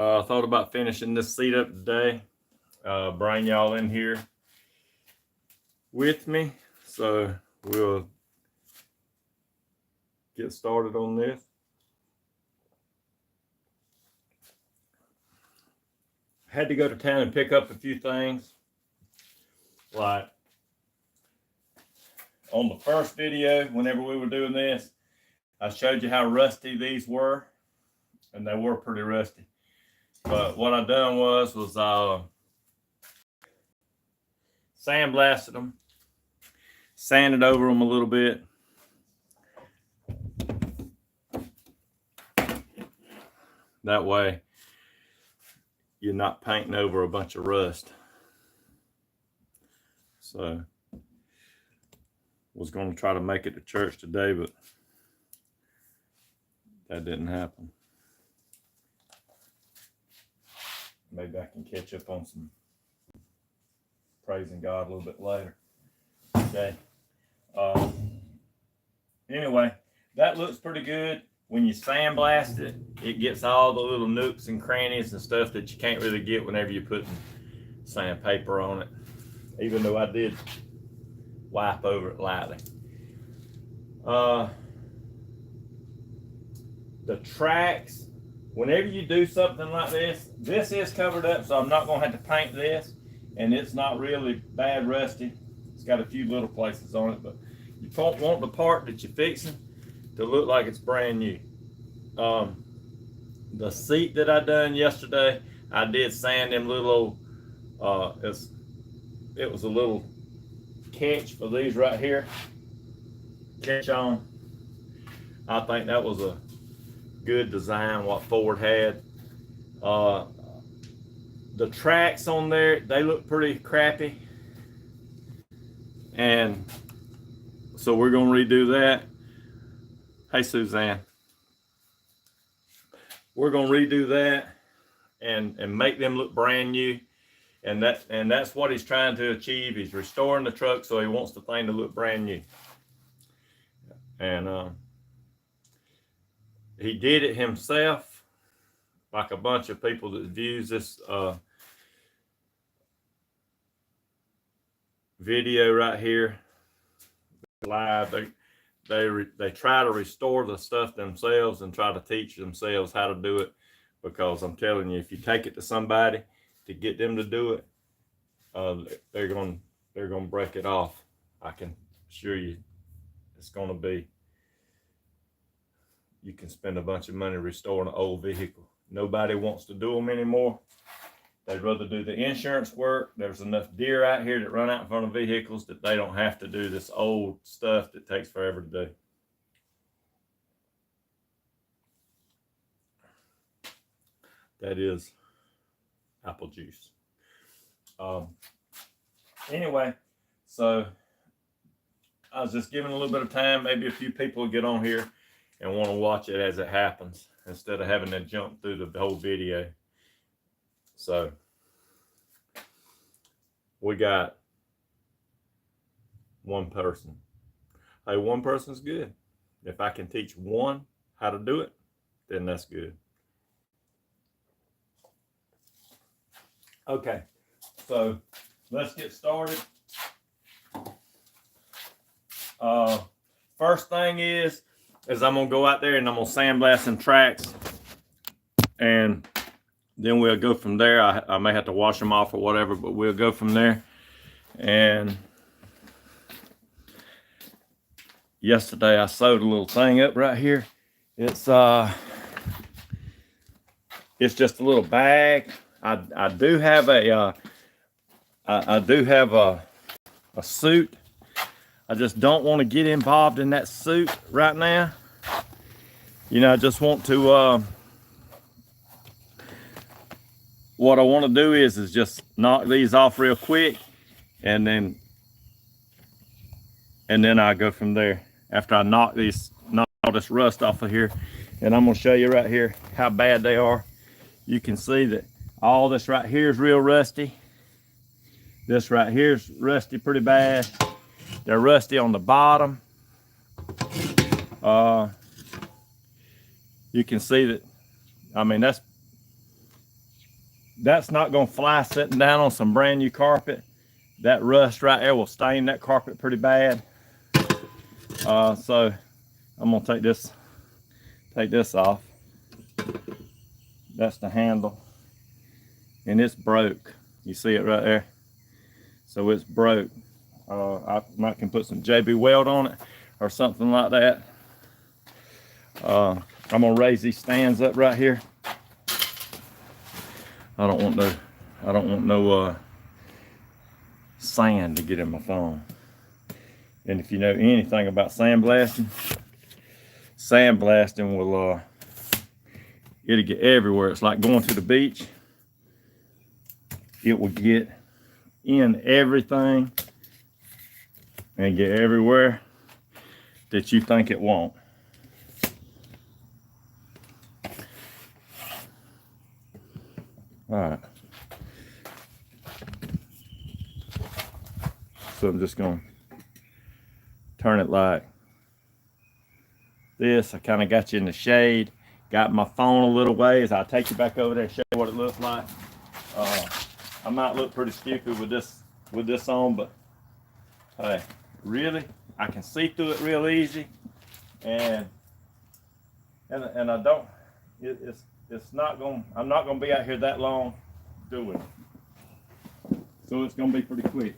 Thought about finishing this seat up today. Bring y'all in here with me, so we'll get started on this. Had to go to town and pick up a few things. Like on the first video, whenever we were doing this, I showed you how rusty these were, and they were pretty rusty. But what I done was sandblasted them, sanded over them a little bit. That way you're not painting over a bunch of rust. So was going to try to make it to church today, but that didn't happen. Maybe I can catch up on some praising God a little bit later. Okay. Anyway, that looks pretty good. When you sandblast it, it gets all the little nooks and crannies and stuff that you can't really get whenever you're putting sandpaper on it. Even though I did wipe over it lightly. The tracks, whenever you do something like this, this is covered up, so I'm not going to have to paint this, and it's not really bad rusty. It's got a few little places on it, but you don't want the part that you're fixing to look like it's brand new. The seat that I done yesterday, I did sand them little it was a little catch for these right here. Catch on. I think that was a good design what Ford had. The tracks on there, they look pretty crappy, and so we're gonna redo that. Hey Suzanne, we're gonna redo that and make them look brand new, and that's what he's trying to achieve. He's restoring the truck, so he wants the thing to look brand new. And he did it himself, like a bunch of people that views this video right here live. They try to restore the stuff themselves and try to teach themselves how to do it, because I'm telling you, if you take it to somebody to get them to do it, they're gonna break it off. I can assure you, it's gonna be. You can spend a bunch of money restoring an old vehicle. Nobody wants to do them anymore. They'd rather do the insurance work. There's enough deer out here that run out in front of vehicles that they don't have to do this old stuff that takes forever to do. That is apple juice. Anyway, so I was just giving a little bit of time. Maybe a few people will get on here and want to watch it as it happens instead of having to jump through the whole video. So we got one person. Hey, one person's good. If I can teach one how to do it, then that's good. Okay, so let's get started. First thing is I'm gonna go out there and I'm gonna sandblast some tracks, and then we'll go from there. I may have to wash them off or whatever, but we'll go from there. And yesterday I sewed a little thing up right here. It's just a little bag. I do have a suit. I just don't want to get involved in that suit right now. You know, I just want to what I want to do is just knock these off real quick, and then I go from there after I knock all this rust off of here. And I'm going to show you right here how bad they are. You can see that all this right here is real rusty. This right here is rusty pretty bad. They're rusty on the bottom. You can see that, I mean, that's not gonna fly sitting down on some brand new carpet. That rust right there will stain that carpet pretty bad. So I'm gonna take this off. That's the handle, and it's broke. You see it right there? So it's broke. I might can put some JB weld on it or something like that. I'm gonna raise these stands up right here. I don't want no sand to get in my phone. And if you know anything about sandblasting will it'll get everywhere. It's like going to the beach. It will get in everything and get everywhere that you think it won't. All right. So I'm just going to turn it like this. I kind of got you in the shade. Got my phone a little ways. I'll take you back over there and show you what it looks like. I might look pretty stupid with this on, but hey, really, I can see through it real easy, and I don't. It's not going. I'm not going to be out here that long doing it, so it's going to be pretty quick.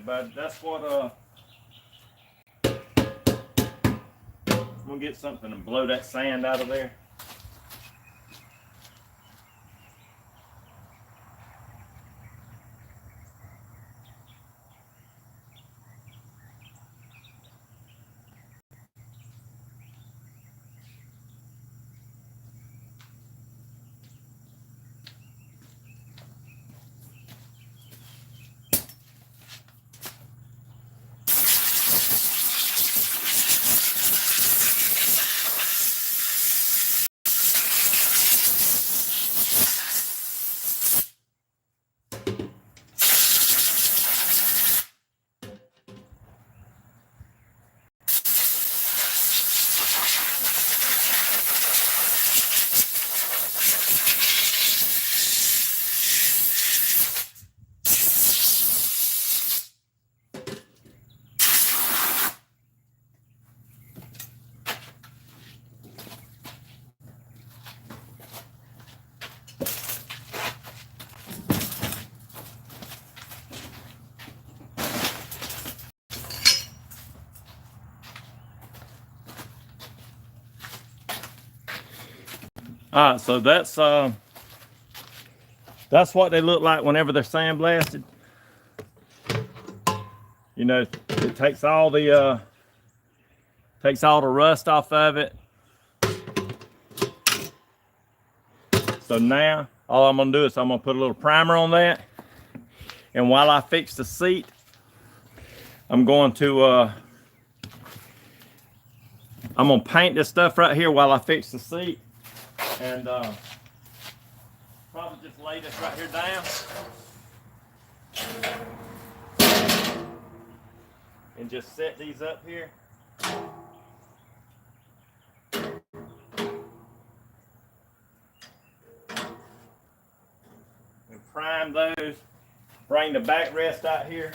everybody. That's what I'm gonna get something to blow that sand out of there. All right, so that's what they look like whenever they're sandblasted. You know, it takes all the rust off of it. So now all I'm gonna do is I'm gonna put a little primer on that, and while I fix the seat, I'm going to I'm gonna paint this stuff right here while I fix the seat, and probably just lay this right here down and just set these up here. And prime those. Bring the backrest out here.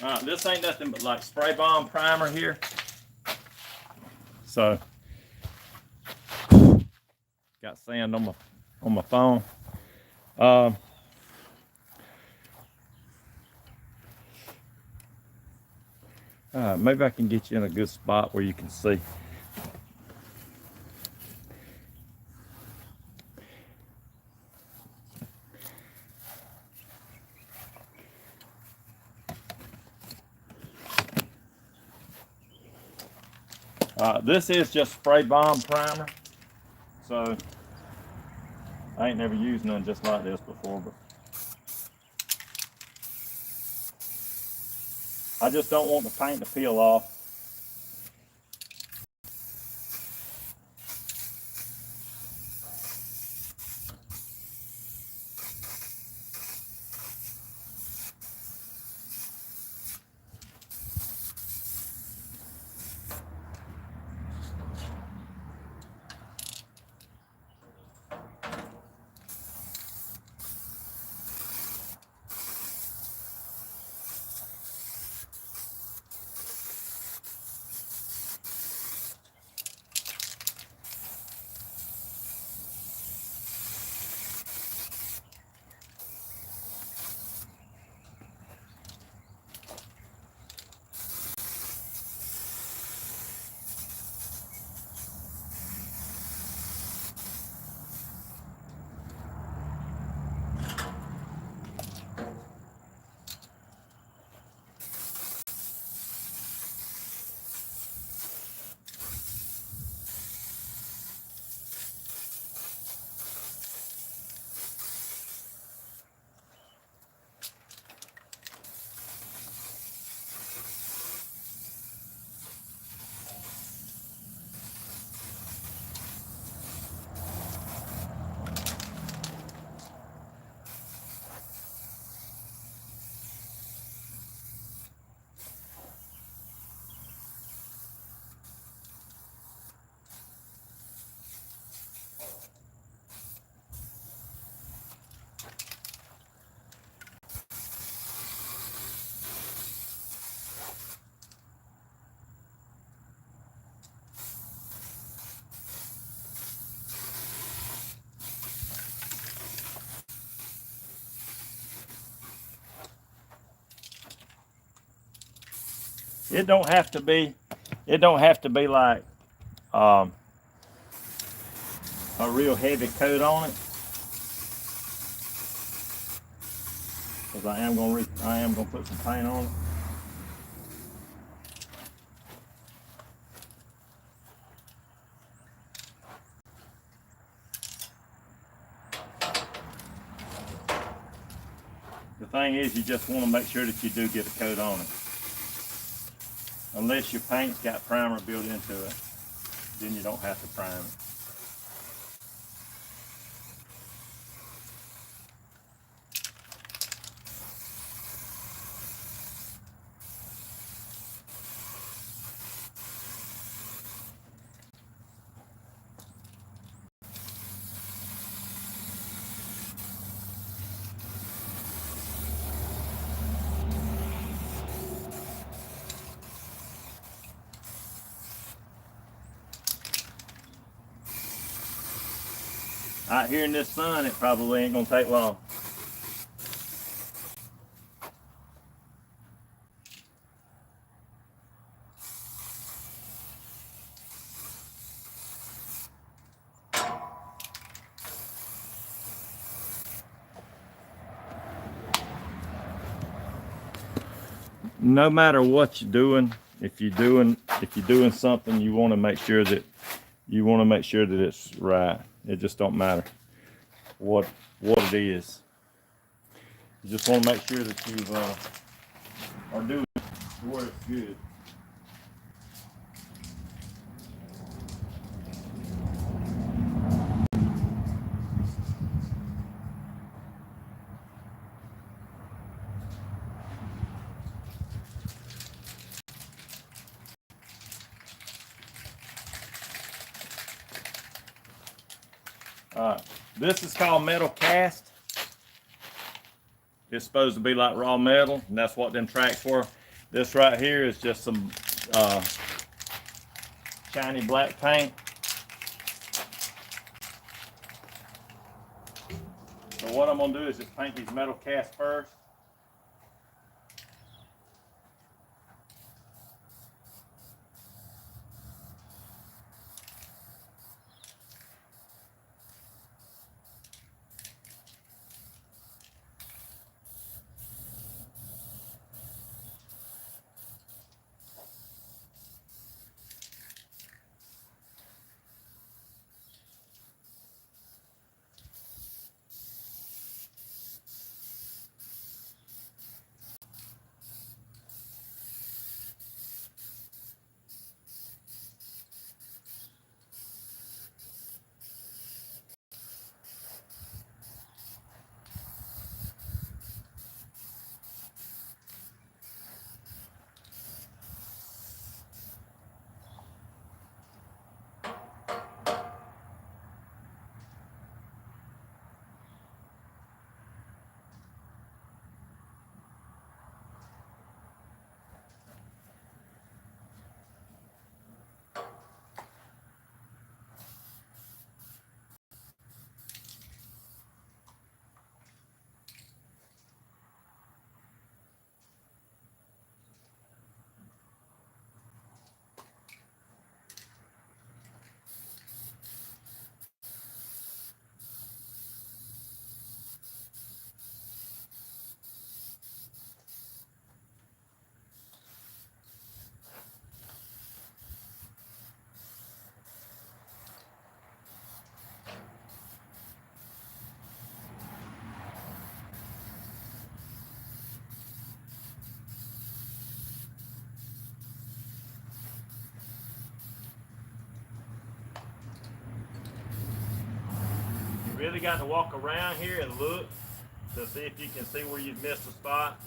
All right, this ain't nothing but like spray bomb primer here. So, got sand on my phone. Maybe I can get you in a good spot where you can see. This is just spray bomb primer, so I ain't never used none just like this before, but I just don't want the paint to peel off. It don't have to be like a real heavy coat on it, because I am gonna put some paint on it. The thing is, you just want to make sure that you do get a coat on it. Unless your paint's got primer built into it, then you don't have to prime it. Out here in this sun, it probably ain't gonna take long. No matter what you're doing, if you're doing something, you want to make sure that it's right. It just don't matter what it is. You just want to make sure that you are doing where it's good. This is called metal cast. It's supposed to be like raw metal, and that's what them tracks were. This right here is just some shiny black paint. So what I'm gonna do is just paint these metal casts first. You really got to walk around here and look to see if you can see where you've missed a spot.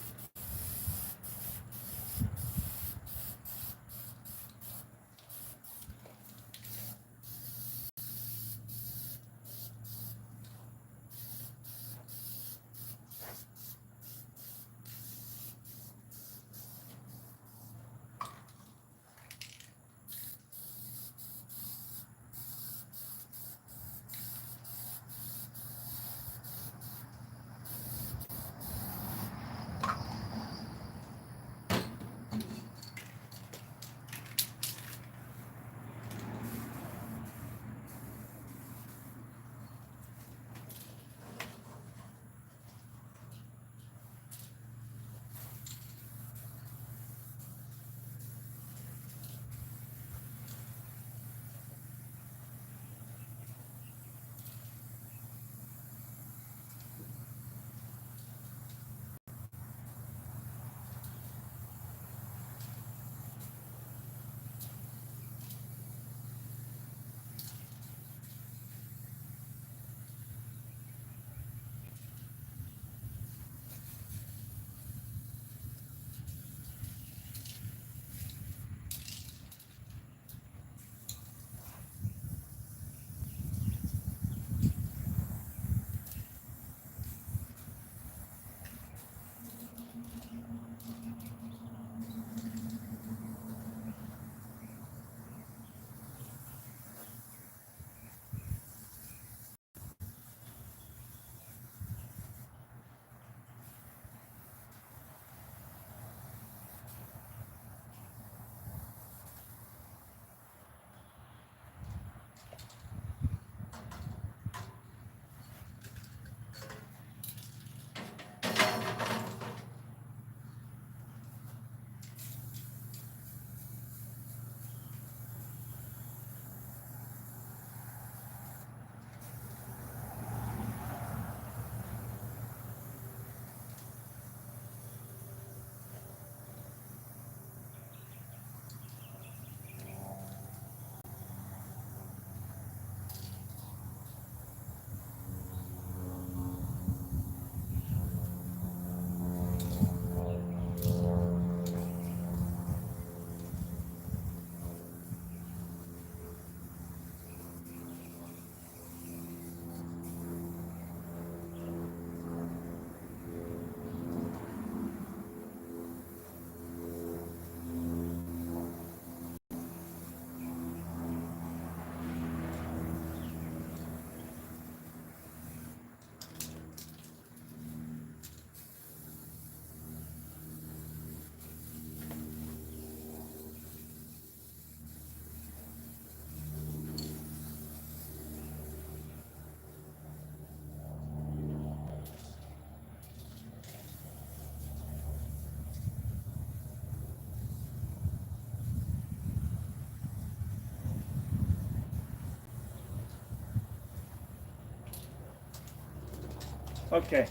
Okay,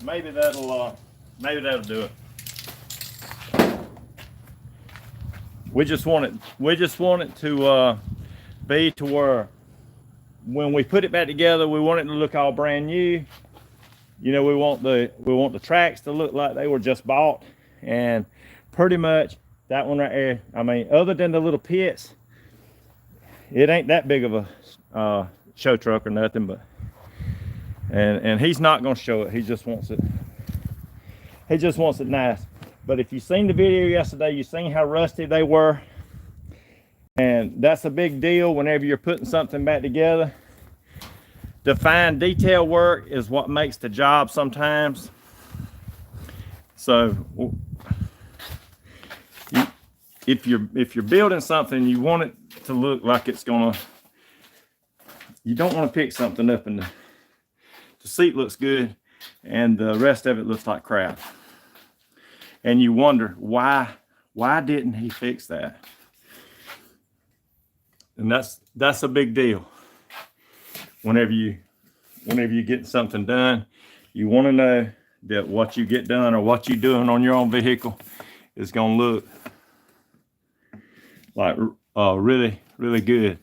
maybe that'll do it. We just want it to be to where when we put it back together, we want it to look all brand new. You know, we want the tracks to look like they were just bought, and pretty much that one right there. I mean, other than the little pits, it ain't that big of a show truck or nothing. But and he's not gonna show it. He just wants it. He just wants it nice. But if you seen the video yesterday, you seen how rusty they were, and that's a big deal whenever you're putting something back together. The fine detail work is what makes the job sometimes. So if you're building something, you want it to look like it's gonna. You don't want to pick something up and the seat looks good and the rest of it looks like crap. And you wonder why didn't he fix that? And that's a big deal. Whenever you get something done, you want to know that what you get done or what you're doing on your own vehicle is going to look like really, really good.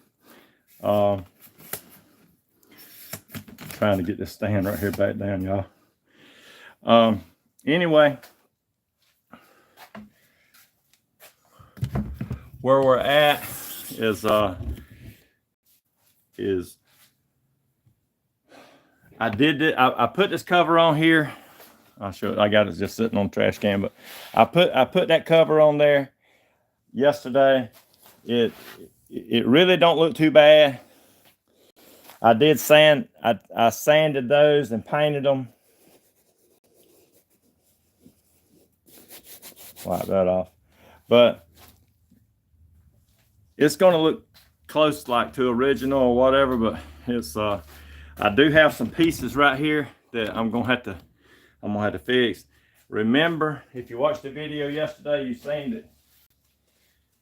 Trying to get this stand right here back down, y'all. Anyway, where we're at is I did it. I put this cover on here. I'll show it. I got it just sitting on the trash can, but I put that cover on there yesterday. It really don't look too bad. I did sand. I sanded those and painted them. Wipe that off, but it's going to look close like to original or whatever. But it's I do have some pieces right here that I'm gonna have to fix. Remember, if you watched the video yesterday, you seen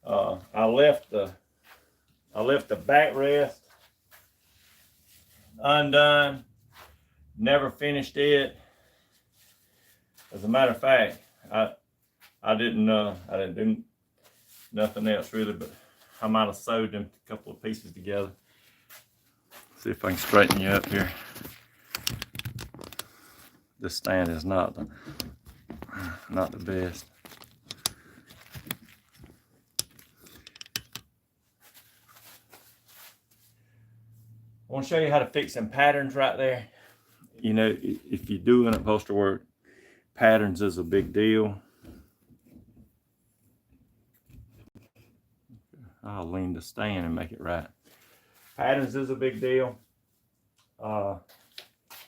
that I left the backrest undone. Never finished it. As a matter of fact, I didn't do nothing else really, but I might have sewed them a couple of pieces together. See if I can straighten you up here. This stand is not the best. I want to show you how to fix some patterns right there. You know, if you're doing upholstery work, patterns is a big deal. I'll lean the stand and make it right. Patterns is a big deal.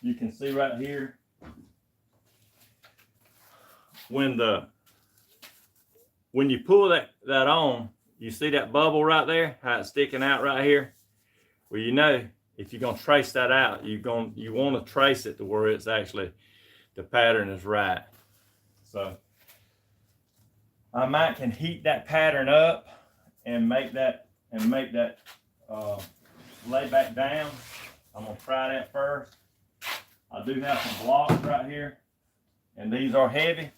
You can see right here when you pull that on, you see that bubble right there, how it's sticking out right here. Well, you know, if you're gonna trace that out, you want to trace it to where it's actually the pattern is right. So I might can heat that pattern up and make that lay back down. I'm gonna try that first. I do have some blocks right here, and these are heavy.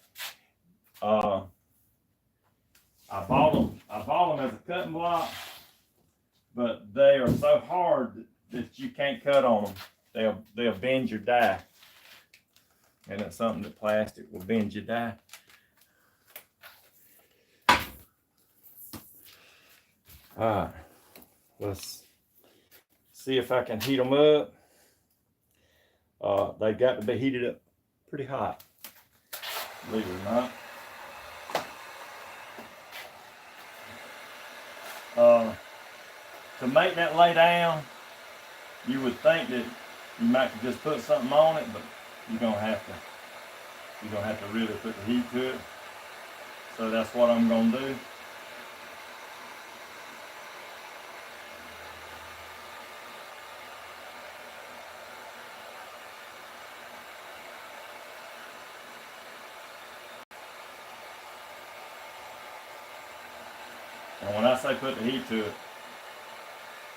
I bought them as a cutting block, but they are so hard that you can't cut on them. They'll bend your die, and it's something that plastic will bend your die. All right, let's see if I can heat them up. They've got to be heated up pretty hot, believe it or not. To make that lay down, you would think that you might just put something on it, but you're gonna have to really put the heat to it. So that's what I'm gonna do. And when I say put the heat to it,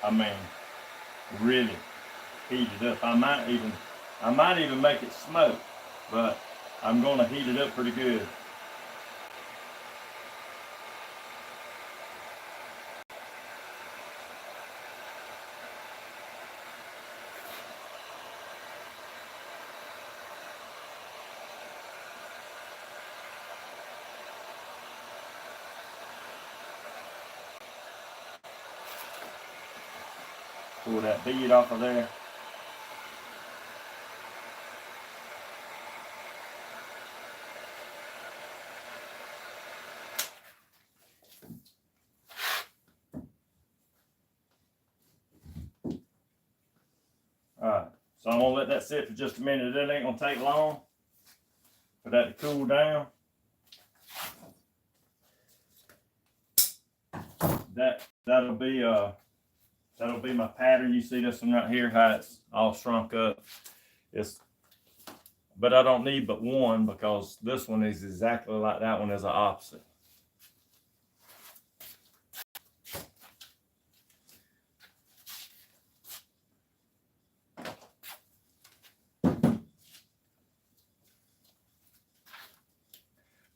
I mean really heat it up. I might even I might even make it smoke, but I'm going to heat it up pretty good. Pull that bead off of there. Alright, so I'm gonna let that sit for just a minute. It ain't gonna take long for that to cool down. That'll be my pattern. You see this one right here, how it's all shrunk up. But I don't need but one because this one is exactly like that one, is the opposite.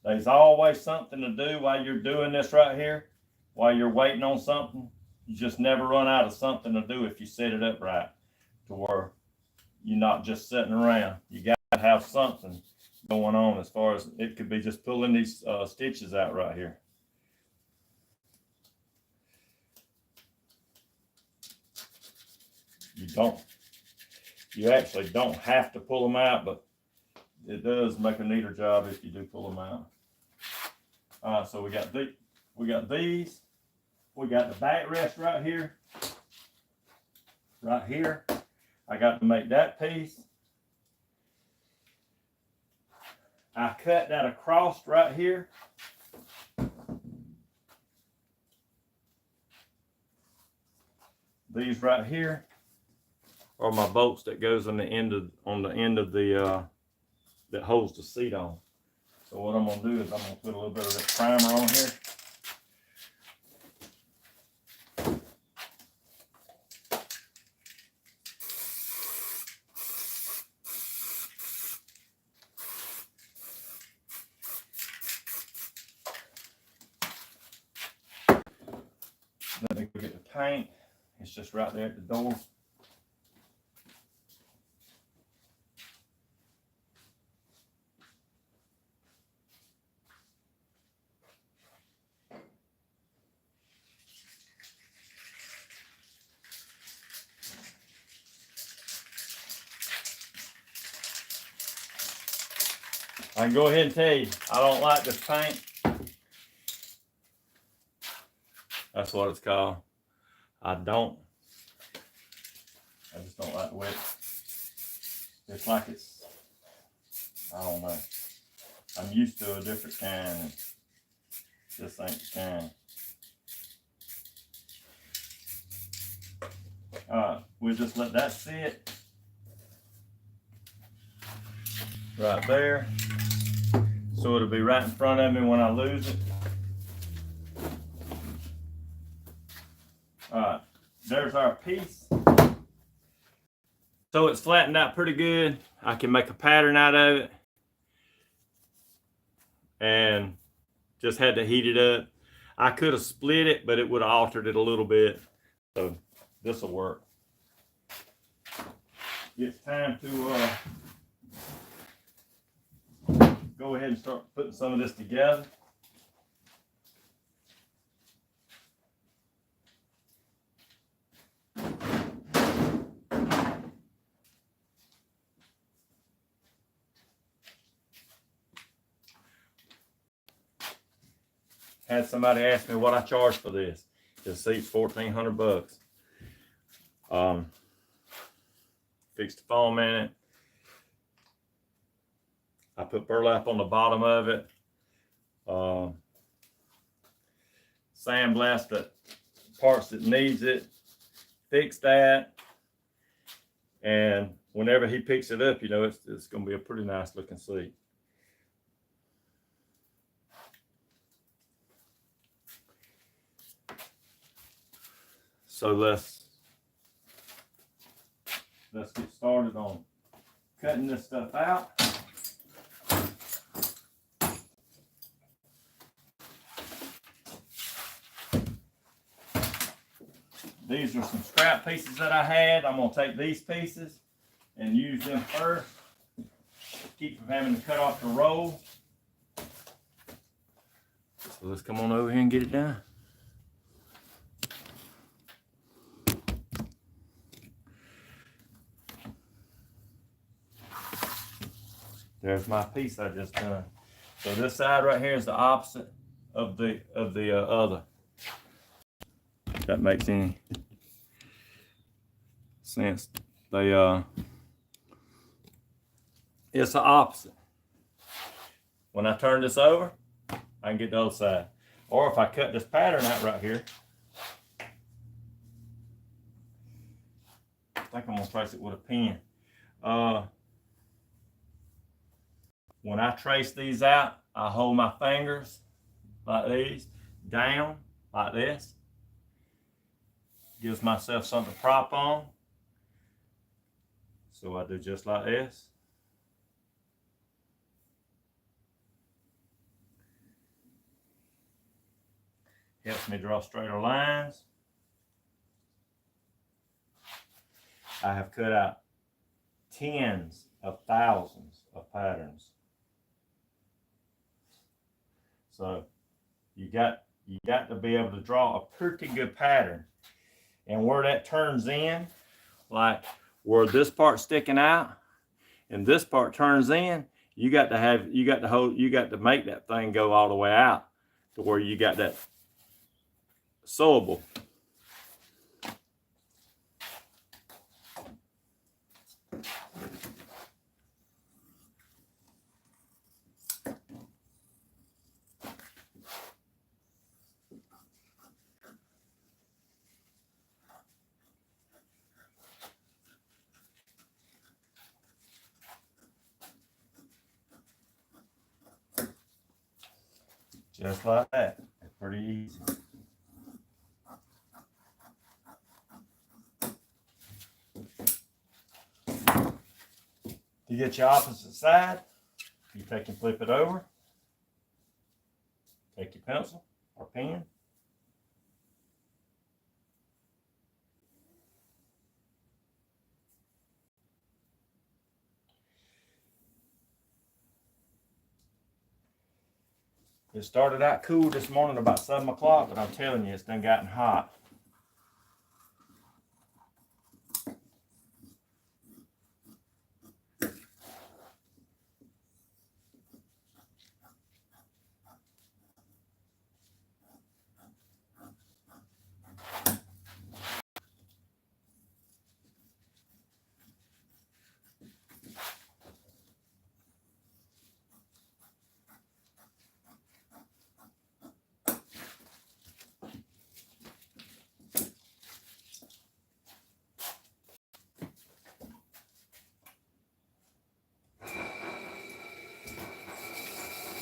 There's always something to do while you're doing this right here. While you're waiting on something, you just never run out of something to do if you set it up right, to where you're not just sitting around. You got to have something going on, as far as it could be just pulling these stitches out right here. You actually don't have to pull them out, but it does make a neater job if you do pull them out. All right, so we got these. We got the backrest right here. Right here. I got to make that piece. I cut that across right here. These right here are my bolts that goes on the end of the that holds the seat on. So what I'm gonna do is I'm gonna put a little bit of that primer on here. Let me go get the paint. It's just right there at the door. I can go ahead and tell you, I don't like this paint. That's what it's called. I just don't like the way it's like it's, I don't know. I'm used to a different kind. This ain't the kind. Alright, we'll just let that sit right there. So it'll be right in front of me when I lose it. Alright, there's our piece. So it's flattened out pretty good. I can make a pattern out of it. And just had to heat it up. I could have split it, but it would have altered it a little bit. So this will work. It's time to go ahead and start putting some of this together. Had somebody ask me what I charge for this. This seat's $1,400. Fixed the foam in it. I put burlap on the bottom of it. Sandblast the parts that needs it. Fix that. And whenever he picks it up, you know, it's going to be a pretty nice looking seat. So let's get started on cutting this stuff out. These are some scrap pieces that I had. I'm going to take these pieces and use them first. Keep from having to cut off the roll. So let's come on over here and get it done. There's my piece I just done. So this side right here is the opposite of the other. If that makes any sense. It's the opposite. When I turn this over, I can get the other side. Or if I cut this pattern out right here, I think I'm gonna trace it with a pen. When I trace these out, I hold my fingers like these, down like this. Gives myself something to prop on. So I do just like this. Helps me draw straighter lines. I have cut out tens of thousands of patterns. So you got to be able to draw a pretty good pattern. And where that turns in, like where this part's sticking out and this part turns in, you got to make that thing go all the way out to where you got that sewable. Just like that. It's pretty easy. To get your opposite side, you take and flip it over. Take your pencil or pen. It started out cool this morning about 7 o'clock, but I'm telling you, it's done gotten hot.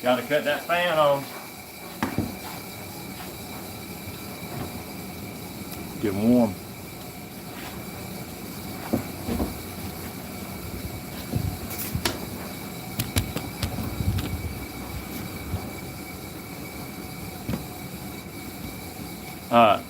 Got to cut that fan on. Get warm. All right.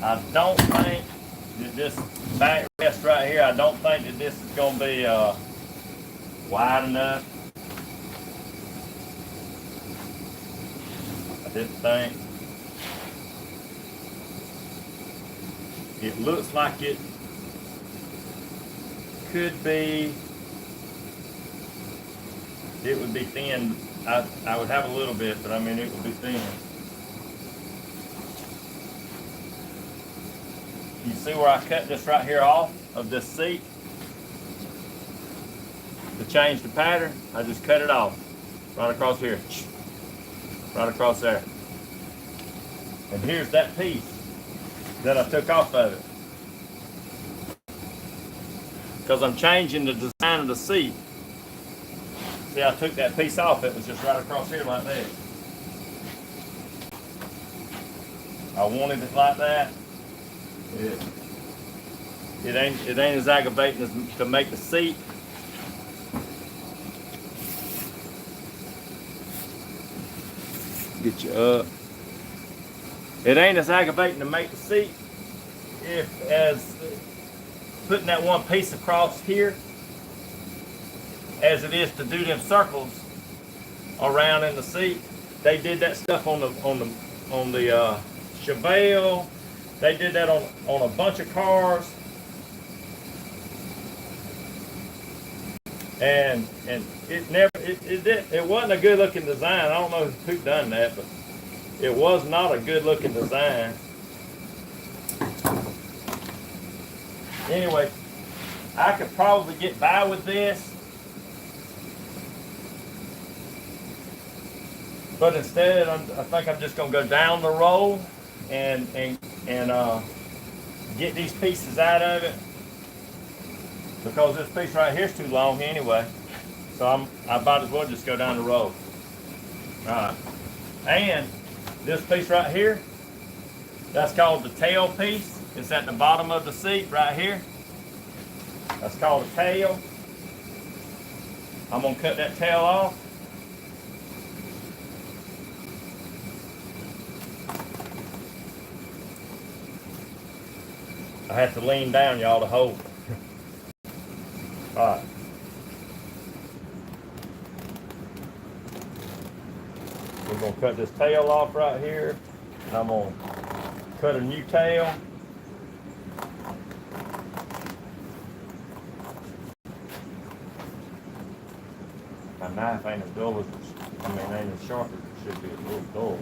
I don't think that this backrest right here, I don't think that this is going to be wide enough. I didn't think. It looks like it could be, it would be thin. I would have a little bit, but I mean it would be thin. You see where I cut this right here off of this seat? To change the pattern, I just cut it off right across here. right across there. And here's that piece that I took off of it. Because I'm changing the design of the seat. See, I took that piece off, it was just right across here like that. I wanted it like that. It ain't as aggravating as to make the seat. Get you up. It ain't as aggravating to make the seat as putting that one piece across here as it is to do them circles around in the seat. They did that stuff on the Chevelle. They did that on a bunch of cars. And it wasn't a good looking design. I don't know who done that, but it was not a good looking design. Anyway, I could probably get by with this, but instead I think I'm just gonna go down the road and get these pieces out of it, because this piece right here is too long anyway. So I might as well just go down the road. Alright. And this piece right here, that's called the tail piece. It's at the bottom of the seat right here. That's called a tail. I'm gonna cut that tail off. I have to lean down, y'all, to hold it. Alright. We're gonna cut this tail off right here. And I'm gonna cut a new tail. My knife ain't as dull as ain't as sharp as it should be. It's a little dull.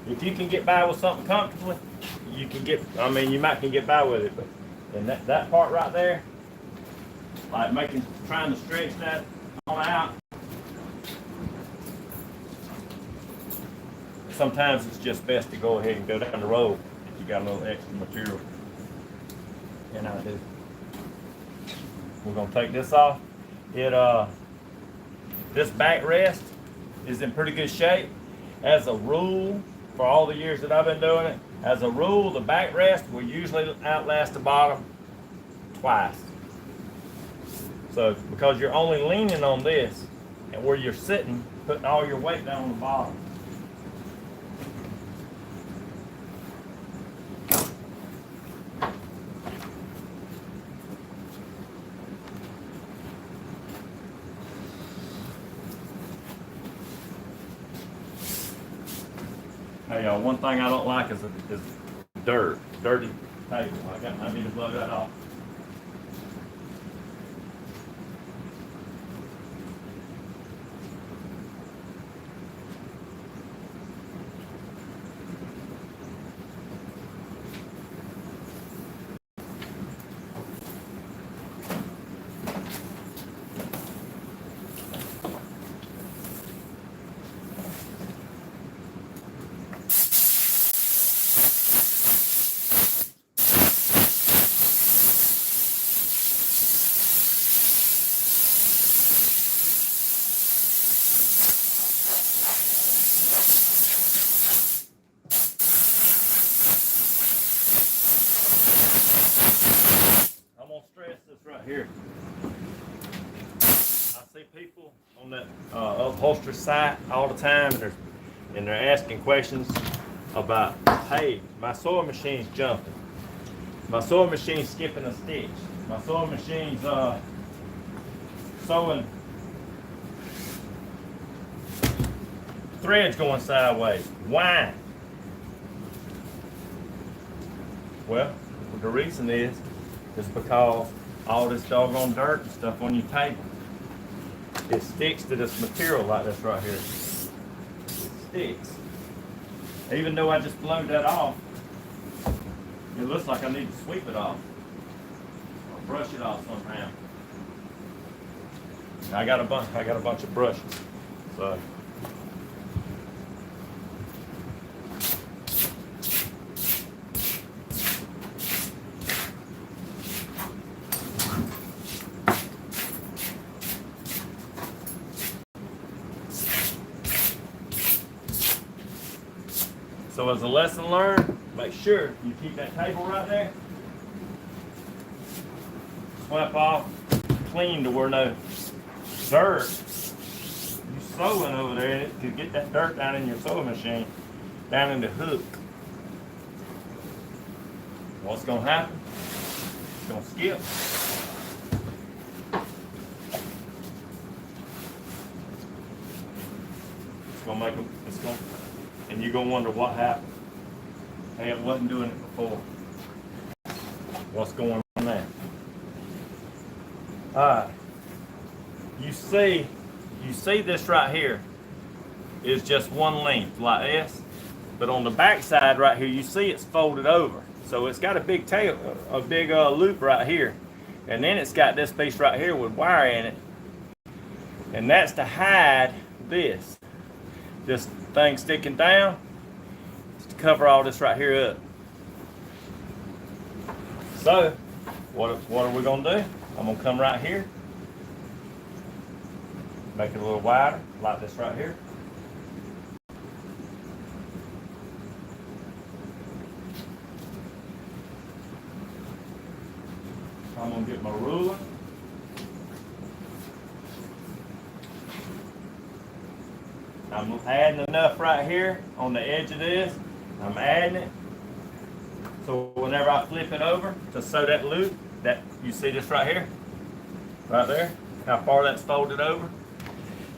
If you can get by with something comfortably, you can get, you might can get by with it, but in that part right there, like trying to stretch that all out, sometimes it's just best to go ahead and go down the road if you got a little extra material. And I do. We're gonna take this off. This backrest is in pretty good shape. As a rule, for all the years that I've been doing it, as a rule, the backrest will usually outlast the bottom twice. So, because you're only leaning on this, and where you're sitting, putting all your weight down on the bottom. Hey y'all, one thing I don't like is dirt, dirty table. I need to blow that off. Here, I see people on that upholstery site all the time, and they're asking questions about, hey, my sewing machine's jumping, my sewing machine's skipping a stitch, my sewing machine's sewing threads going sideways. Why? Well, the reason is because all this doggone dirt and stuff on your table, it sticks to this material like this right here. It sticks. Even though I just blowed that off, it looks like I need to sweep it off or brush it off somehow. I got a bunch of brushes, so. So as a lesson learned, make sure you keep that table right there. Swipe off, clean to where no dirt. You sewing over there, and it could get that dirt down in your sewing machine, down in the hook. What's gonna happen? It's gonna skip. It's gonna make them. And you're gonna wonder what happened. Hey, I wasn't doing it before. What's going on there? Alright. You see this right here is just one length like this, but on the back side right here, you see it's folded over. So it's got a big tail, a big loop right here, and then it's got this piece right here with wire in it, and that's to hide this thing sticking down, to cover all this right here up. So what are we gonna do? I'm gonna come right here, make it a little wider, like this right here. I'm gonna get my ruler. I'm adding enough right here on the edge of this. I'm adding it. So whenever I flip it over to sew that loop, that you see this right here, right there, how far that's folded over,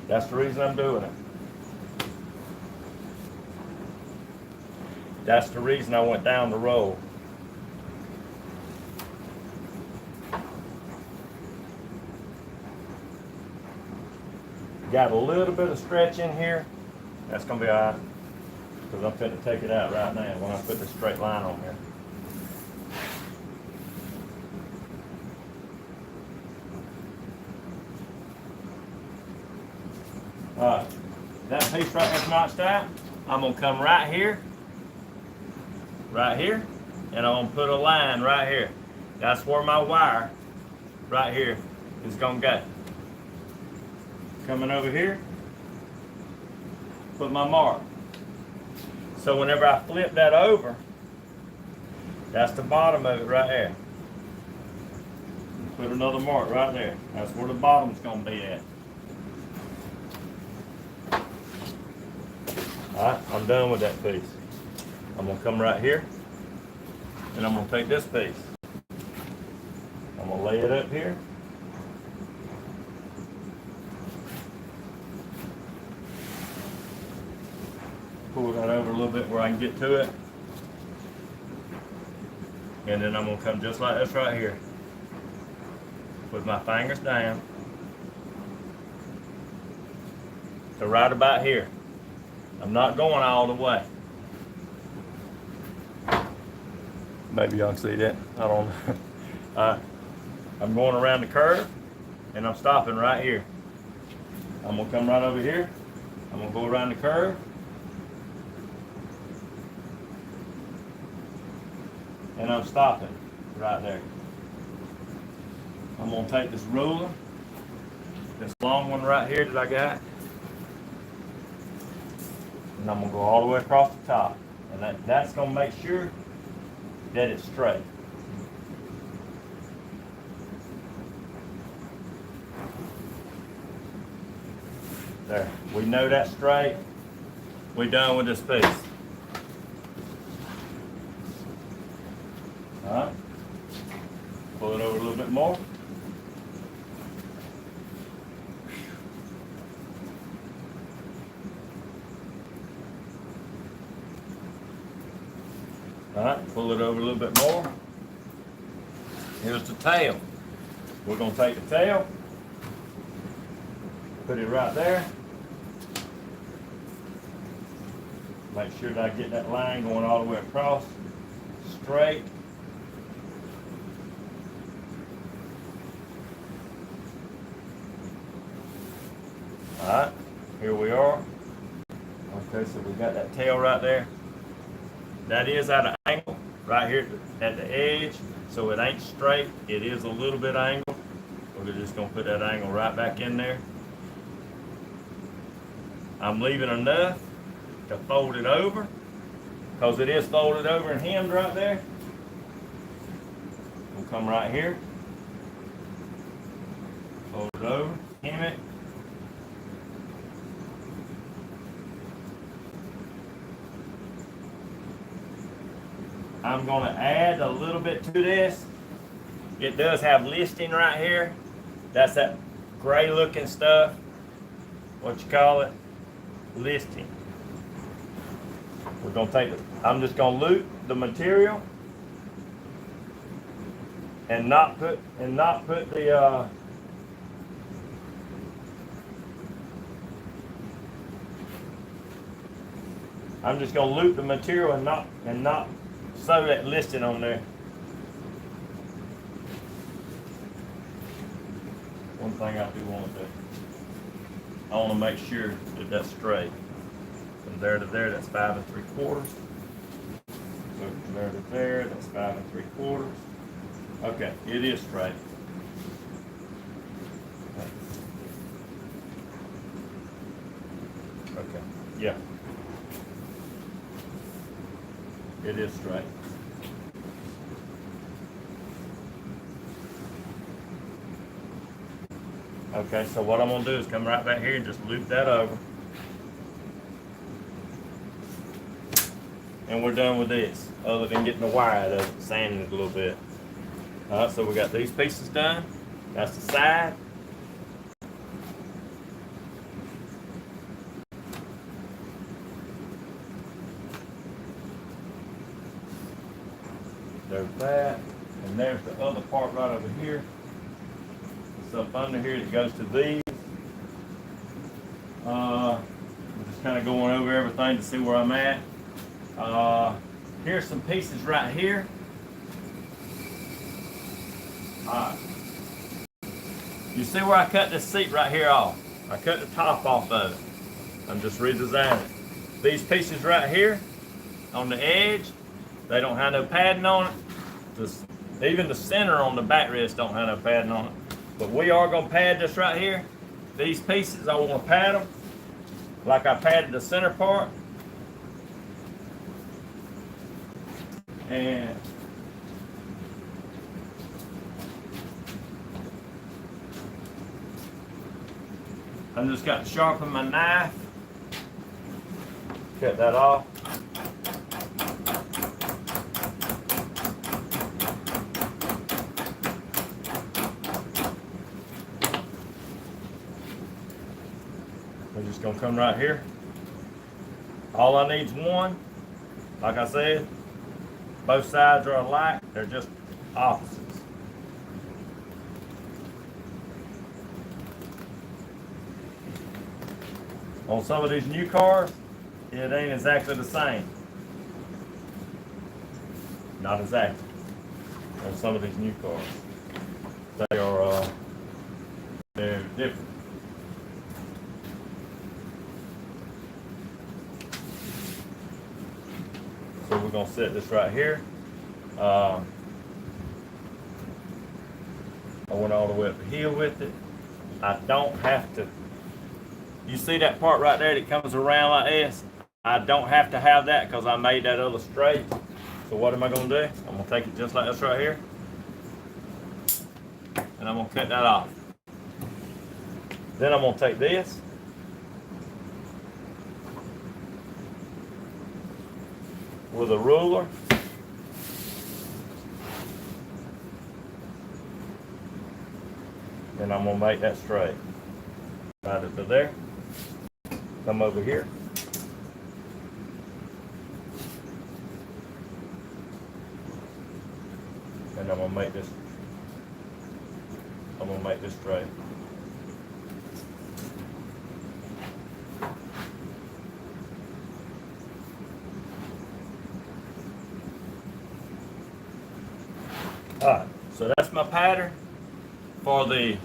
that's the reason I'm doing it. That's the reason I went down the roll. Got a little bit of stretch in here. That's gonna be all right, because I'm going to take it out right now when I put the straight line on here. All right, that piece right there's notched out. I'm gonna come right here, and I'm gonna put a line right here. That's where my wire right here is gonna go. Coming over here, put my mark. So whenever I flip that over, that's the bottom of it right there. Put another mark right there. That's where the bottom's gonna be at. Alright, I'm done with that piece. I'm gonna come right here, and I'm gonna take this piece. I'm gonna lay it up here. Pull that over a little bit where I can get to it. And then I'm gonna come just like this right here. With my fingers down. So right about here. I'm not going all the way. Maybe y'all can see that. I don't know. I'm going around the curve, and I'm stopping right here. I'm gonna come right over here. I'm gonna go around the curve. And I'm stopping right there. I'm gonna take this ruler, this long one right here that I got, and I'm gonna go all the way across the top. And that's gonna make sure that it's straight. There, we know that's straight. We're done with this piece. Alright, pull it over a little bit more. Alright, pull it over a little bit more. Here's the tail. We're going to take the tail, put it right there, Make sure that I get that line going all the way across, straight. All right, here we are. Okay, so we got that tail right there. That is at an angle right here at the edge, so it ain't straight. It is a little bit angled. We're just gonna put that angle right back in there. I'm leaving enough to fold it over, because it is folded over and hemmed right there. We'll come right here, fold it over, hem it. I'm going to add a little bit to this. It does have listing right here. That's that gray looking stuff. What you call it? Listing. We're going to take it. I'm just going to loop the material and not put the I'm just going to loop the material and not sew that listing on there. One thing I do want to do, I want to make sure that that's straight. From there to there, that's 5 3/4. From there to there, that's 5 3/4. Okay, it is straight. Okay, yeah. It is straight. Okay, so what I'm going to do is come right back here and just loop that over. And we're done with this, other than getting the wire out of it, sanding it a little bit. Alright, so we got these pieces done. That's the side. There's that, and there's the other part right over here. It's up under here that goes to these. I'm just kind of going over everything to see where I'm at. Here's some pieces right here. Alright. You see where I cut this seat right here off? I cut the top off of it. I'm just redesigning it. These pieces right here on the edge, they don't have no padding on it. Even the center on the backrest don't have no padding on it. But we are going to pad this right here. These pieces, I want to pad them like I padded the center part. And I'm just got to sharpen my knife. Cut that off. We're just gonna come right here. All I need is one. Like I said, both sides are alike. They're just opposites. On some of these new cars, it ain't exactly the same. Not exactly. On some of these new cars, they are they're different. So we're gonna set this right here. I went all the way up the hill with it. I don't have to. You see that part right there that comes around like this? I don't have to have that because I made that other straight. So what am I going to do? I'm going to take it just like this right here. And I'm going to cut that off. Then I'm going to take this. With a ruler. And I'm going to make that straight. Right up to there. Come over here. And I'm gonna make this straight. So that's my pattern for the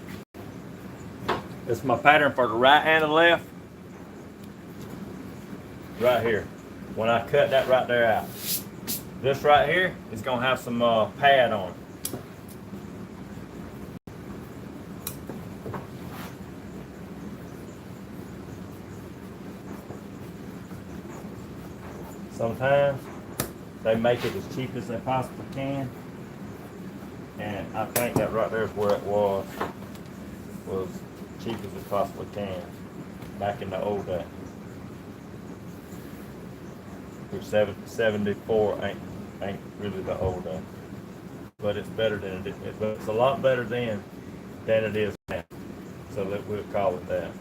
right and the left. Right here. When I cut that right there out. This right here is gonna have some pad on it. Sometimes they make it as cheap as they possibly can. And I think that right there is where it was cheap as it possibly can back in the old day. Which 74 ain't really the old day, but it's better than it is. But it's a lot better than it is now. So that we'll call it that.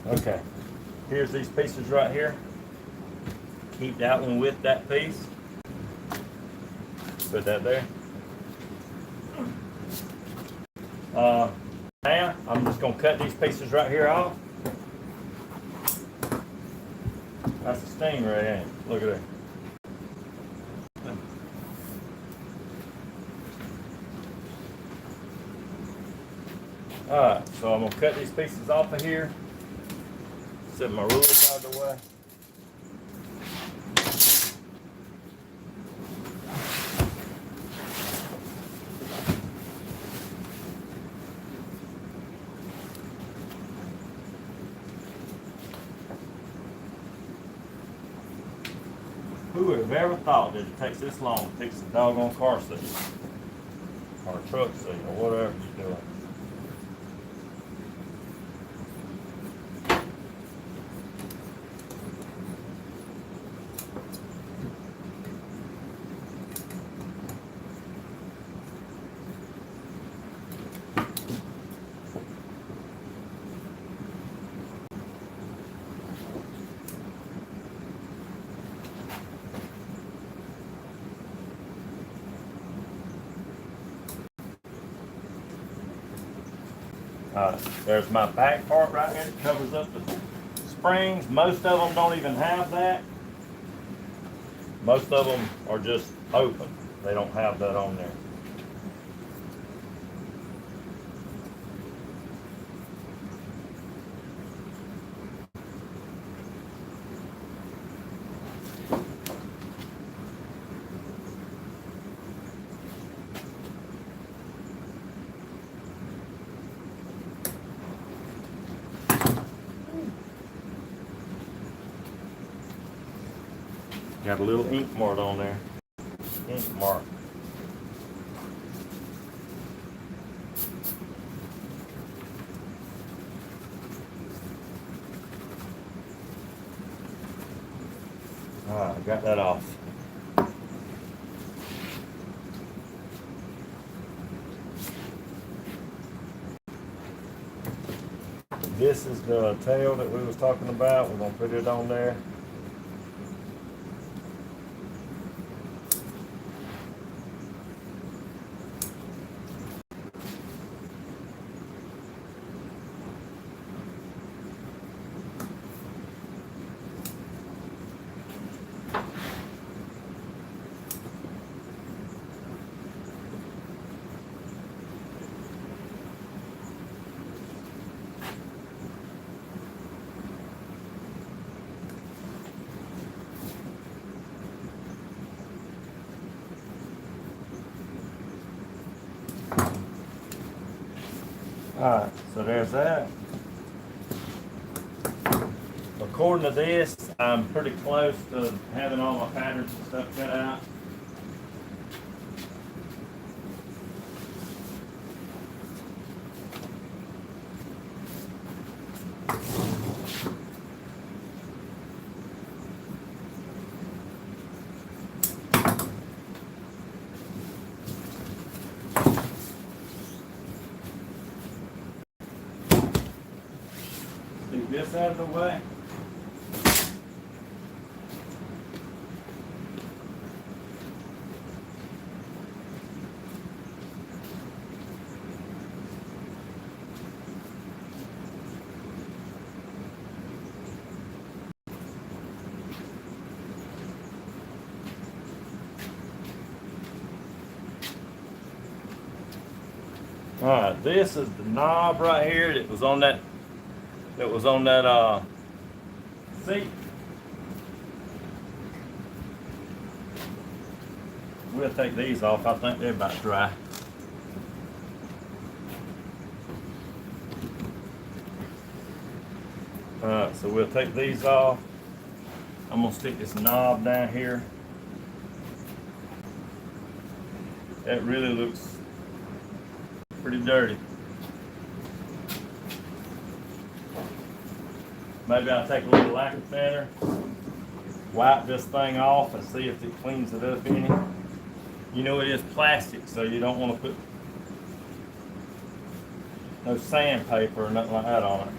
Okay, here's these pieces right here. Keep that one with that piece. Put that there. Now I'm just gonna cut these pieces right here off. That's a stingray, ain't it? Look at that. Alright, so I'm gonna cut these pieces off of here. Set my rulers out of the way. Who would have ever thought that it takes this long to fix a doggone car seat or a truck seat or whatever you're doing? There's my back part right here that covers up the springs. Most of them don't even have that. Most of them are just open. They don't have that on there. Got a little ink mark on there. Ink mark. Alright, I got that off. This is the tail that we was talking about. We're gonna put it on there. Alright, so there's that. According to this, I'm pretty close to having all my patterns and stuff cut out. this out of the way. All right, this is the knob right here that was on that seat. We'll take these off. I think they're about dry. All right, so we'll take these off. I'm gonna stick this knob down here. That really looks pretty dirty. Maybe I'll take a little lacquer thinner, wipe this thing off and see if it cleans it up any. You know it is plastic, so you don't want to put no sandpaper or nothing like that on it.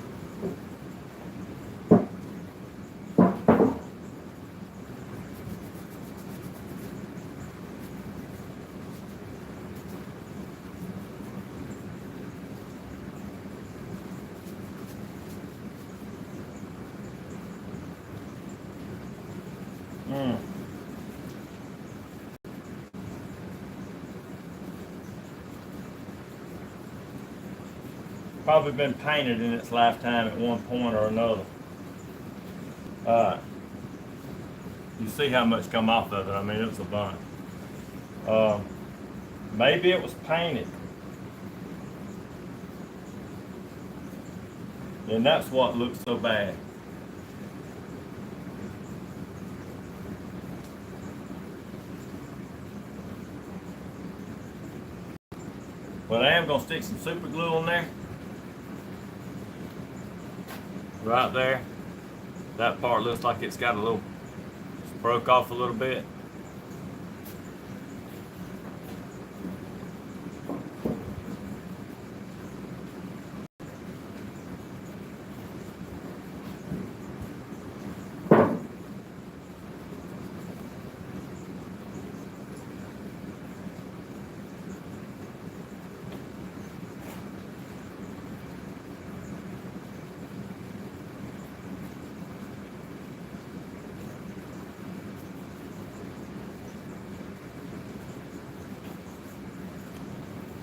Probably been painted in its lifetime at one point or another. You see how much come off of it. I mean, it was a bunch. Maybe it was painted. And that's what looks so bad. But I am going to stick some super glue on there. Right there. That part looks like it's got a little, it's broke off a little bit.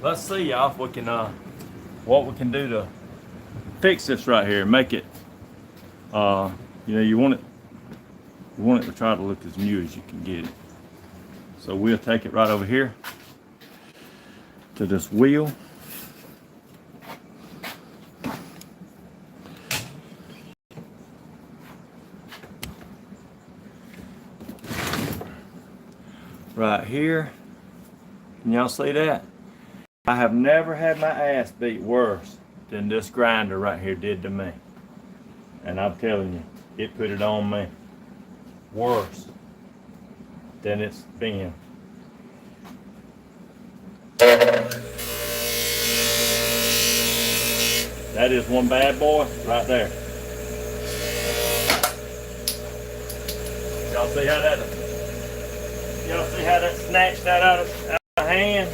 Let's see, y'all, if we can, what we can do to fix this right here, make it, you know, you want it to try to look as new as you can get it. So we'll take it right over here to this wheel. Right here, can y'all see that? I have never had my ass beat worse than this grinder right here did to me. And I'm telling you, it put it on me worse than it's been. That is one bad boy right there. Y'all see how that snatched that out of my hand?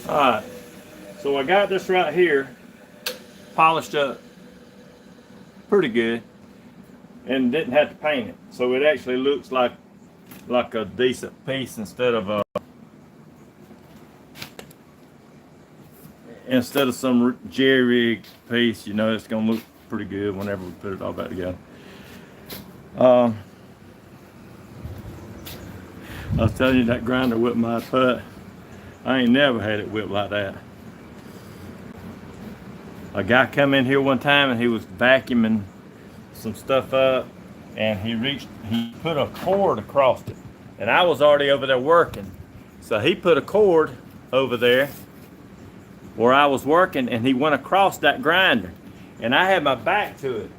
Alright, so I got this right here polished up pretty good and didn't have to paint it. So it actually looks like a decent piece instead of some jerry-rigged piece. You know, it's gonna look pretty good whenever we put it all back together. I was telling you that grinder whipped my putt. I ain't never had it whipped like that. A guy come in here one time and he was vacuuming some stuff up, and he put a cord across it, and I was already over there working, so he put a cord over there where I was working, and he went across that grinder, and I had my back to it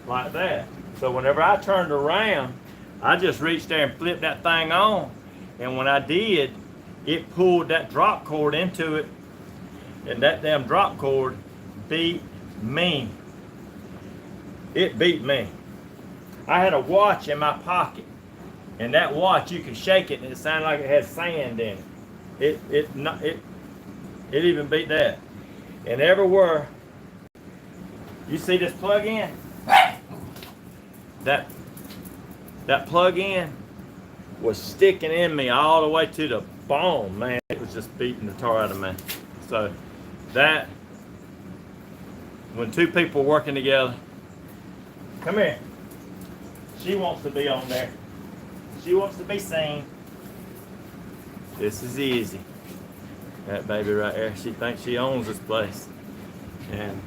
like that. So whenever I turned around, I just reached there and flipped that thing on, and when I did, it pulled that drop cord into it, and that damn drop cord beat me. It beat me. I had a watch in my pocket, and that watch, you could shake it and it sounded like it had sand in it. It even beat that. And everywhere you see this plug in, that plug in was sticking in me all the way to the bone, man. It was just beating the tar out of me. So that, when two people are working together, come here. She wants to be on there. She wants to be seen. This is easy. That baby right there, she thinks she owns this place. And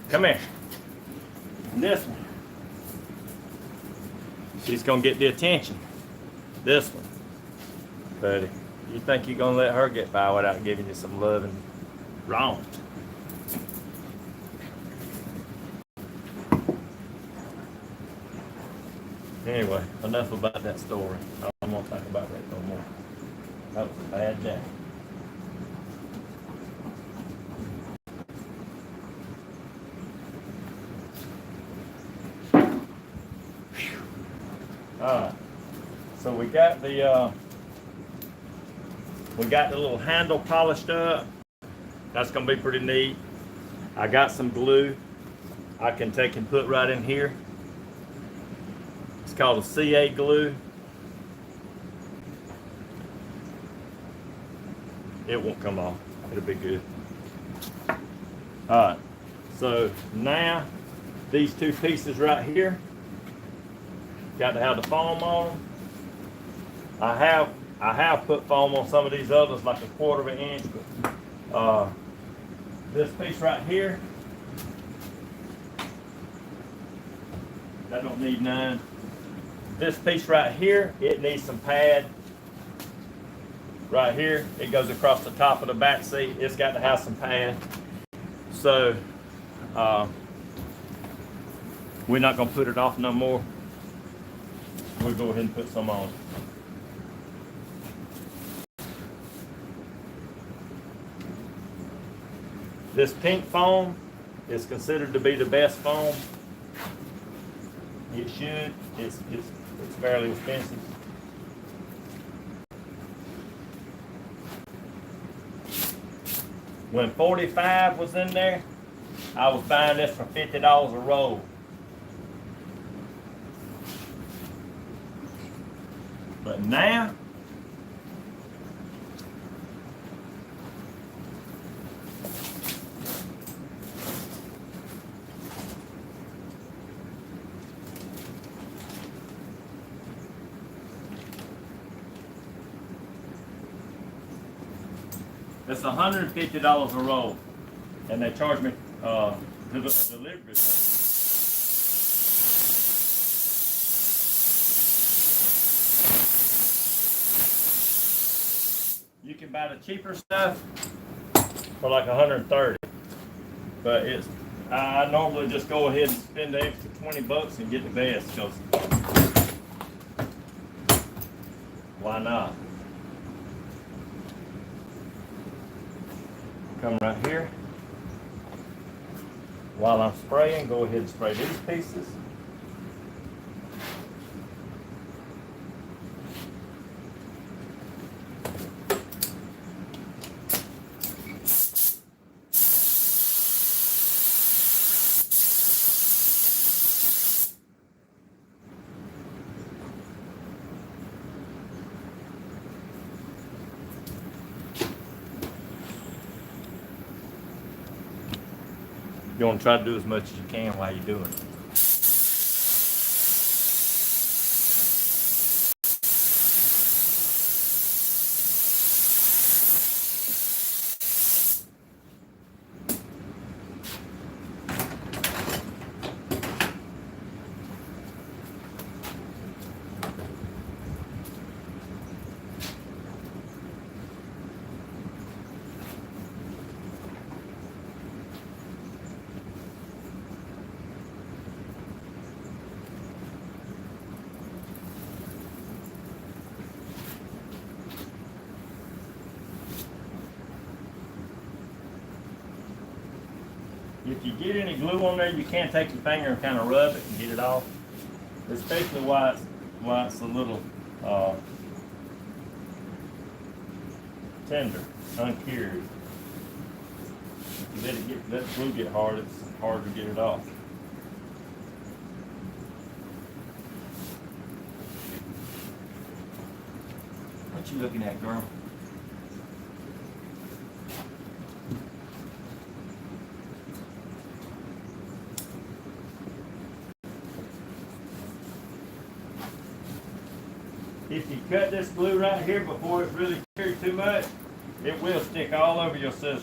come here. This one. She's gonna get the attention. This one. Buddy, you think you're gonna let her get by without giving you some love? And wrong. Anyway, enough about that story. I don't want to talk about that no more. That was a bad day. Alright, so we got the little handle polished up. That's gonna be pretty neat. I got some glue I can take and put right in here. It's called a CA glue. It won't come off. It'll be good. Alright, so now these two pieces right here got to have the foam on them. I have put foam on some of these others, like 1/4 of an inch, but this piece right here, that don't need none. This piece right here, it needs some pad. Right here, it goes across the top of the back seat. It's got to have some pad. So we're not gonna put it off no more. We'll go ahead and put some on. This pink foam is considered to be the best foam. It should. It's fairly expensive. When 45 was in there, I was buying this for $50 a roll. But now, it's $150 a roll, and they charge me delivery. You can buy the cheaper stuff for like $130, but I normally just go ahead and spend the extra $20 and get the best, because why not? Come right here. While I'm spraying, go ahead and spray these pieces. You want to try to do as much as you can while you're doing it. If you get any glue on there, you can take your finger and kind of rub it and get it off. Especially why it's a little tender, uncured. If you let the glue get hard, it's hard to get it off. What you looking at, girl? If you cut this glue right here before it's really cured too much, it will stick all over your scissors.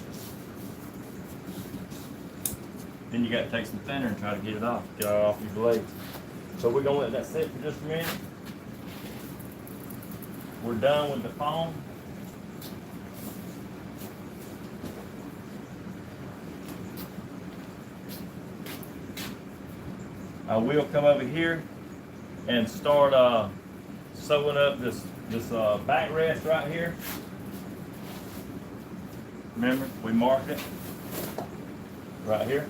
Then you got to take some thinner and try to get it off your blades. So we're going to let that sit for just a minute. We're done with the foam. I will come over here and start sewing up this backrest right here. Remember, we marked it right here.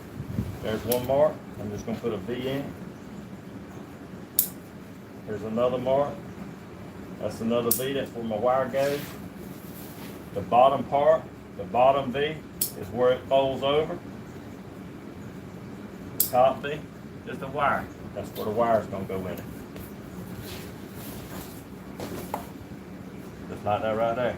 There's one mark. I'm just going to put a V in it. Here's another mark. That's another V. That's where my wire goes. The bottom part, the bottom V, is where it folds over. Top V is the wire. That's where the wire is going to go in it. Just like that right there.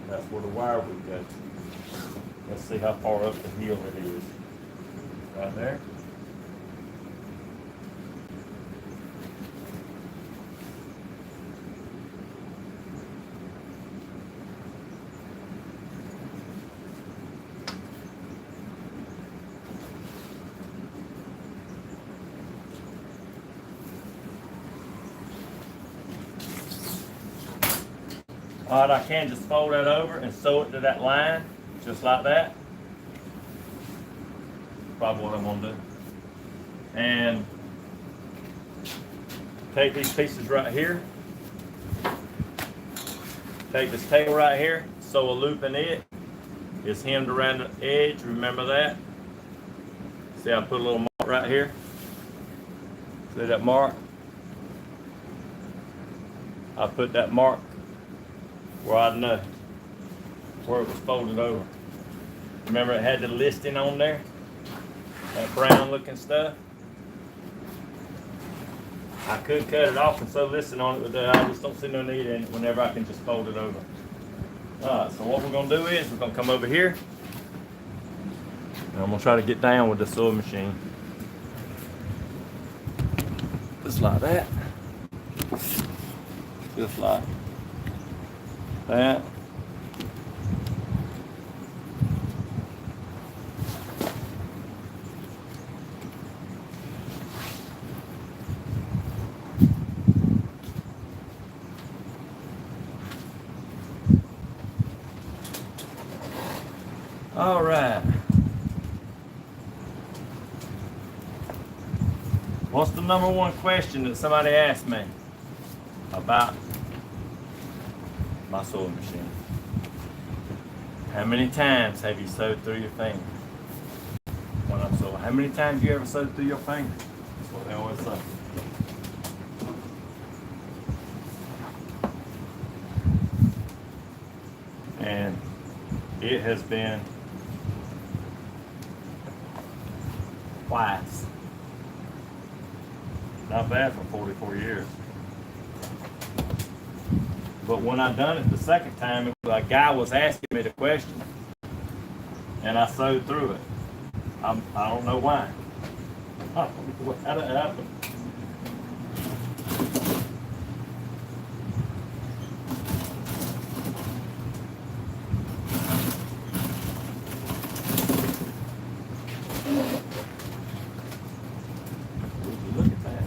That's where the wire would go. Let's see how far up the heel it is. Right there. All right, I can just fold that over and sew it to that line, just like that. Probably what I'm gonna do. And take these pieces right here. Take this tail right here, sew a loop in it. It's hemmed around the edge, remember that? See, I put a little mark right here. See that mark? I put that mark where I know where it was folded over. Remember it had the listing on there? That brown looking stuff. I could cut it off and sew listing on it, but I just don't see no need in it whenever I can just fold it over. Alright, so what we're gonna do is we're gonna come over here and I'm gonna try to get down with the sewing machine. Just like that. Just like that. All right. What's the number one question that somebody asked me about my sewing machine? How many times have you sewed through your finger when I'm sewing? How many times you ever sewed through your finger? That's what they always say. And it has been Not bad for 44 years. But when I done it the second time, a guy was asking me the question, and I sewed through it. I don't know why. I don't know how that happened. Look at that.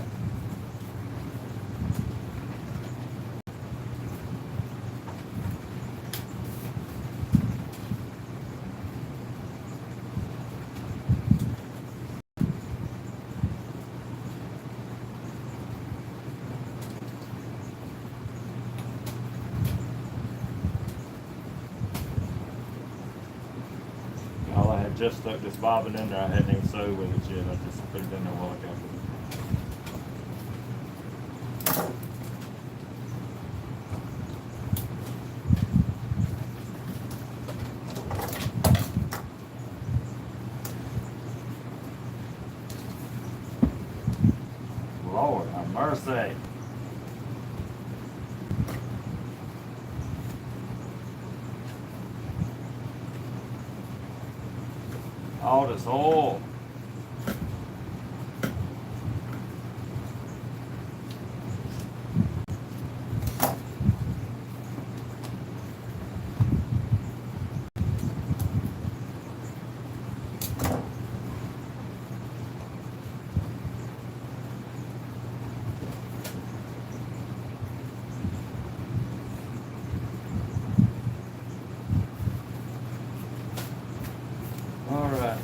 All I had just stuck this bobbin in there. I hadn't even sewed with it yet. I just put it in there a while ago. Lord have mercy. All this oil. Alright.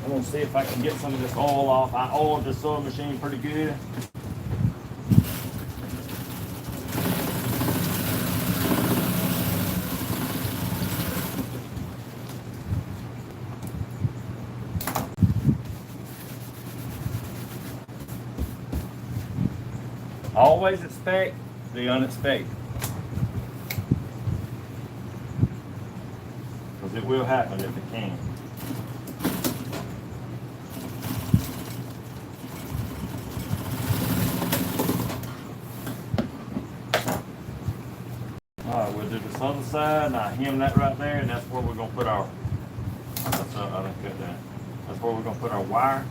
I'm going to see if I can get some of this oil off. I oiled this sewing machine pretty good. Always expect the unexpected. Because it will happen if it can. Alright, we'll do this other side, and I hem that right there, and that's where we're going to put our, I didn't cut that. That's where we're going to put our wire.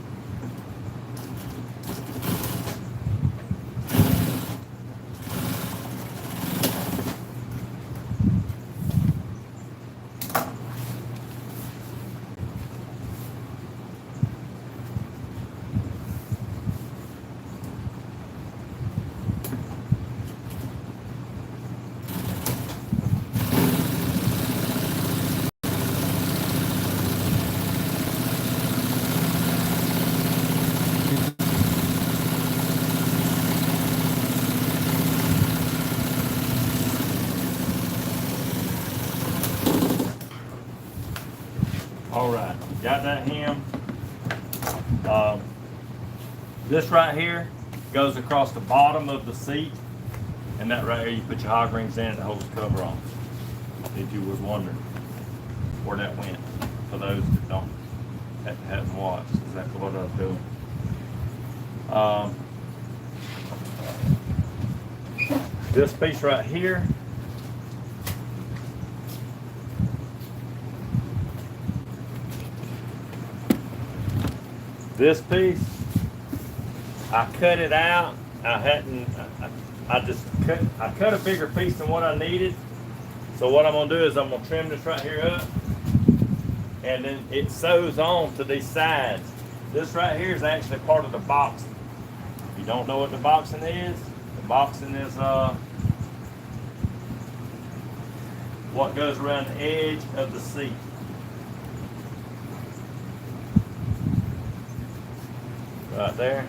Alright, got that hem. This right here goes across the bottom of the seat, and that right here you put your hog rings in and it holds the cover on. If you was wondering where that went, for those that haven't watched exactly what I was doing. This piece right here, this piece, I cut it out. I cut a bigger piece than what I needed. So what I'm gonna do is I'm gonna trim this right here up, and then it sews on to these sides. This right here is actually part of the boxing. If you don't know what the boxing is what goes around the edge of the seat. Right there.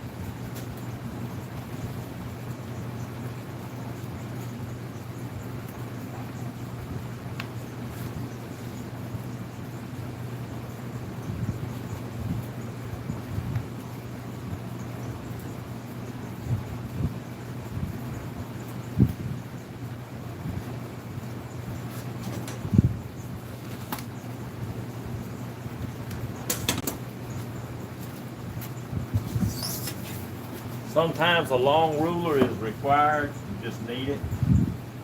Sometimes a long ruler is required. You just need it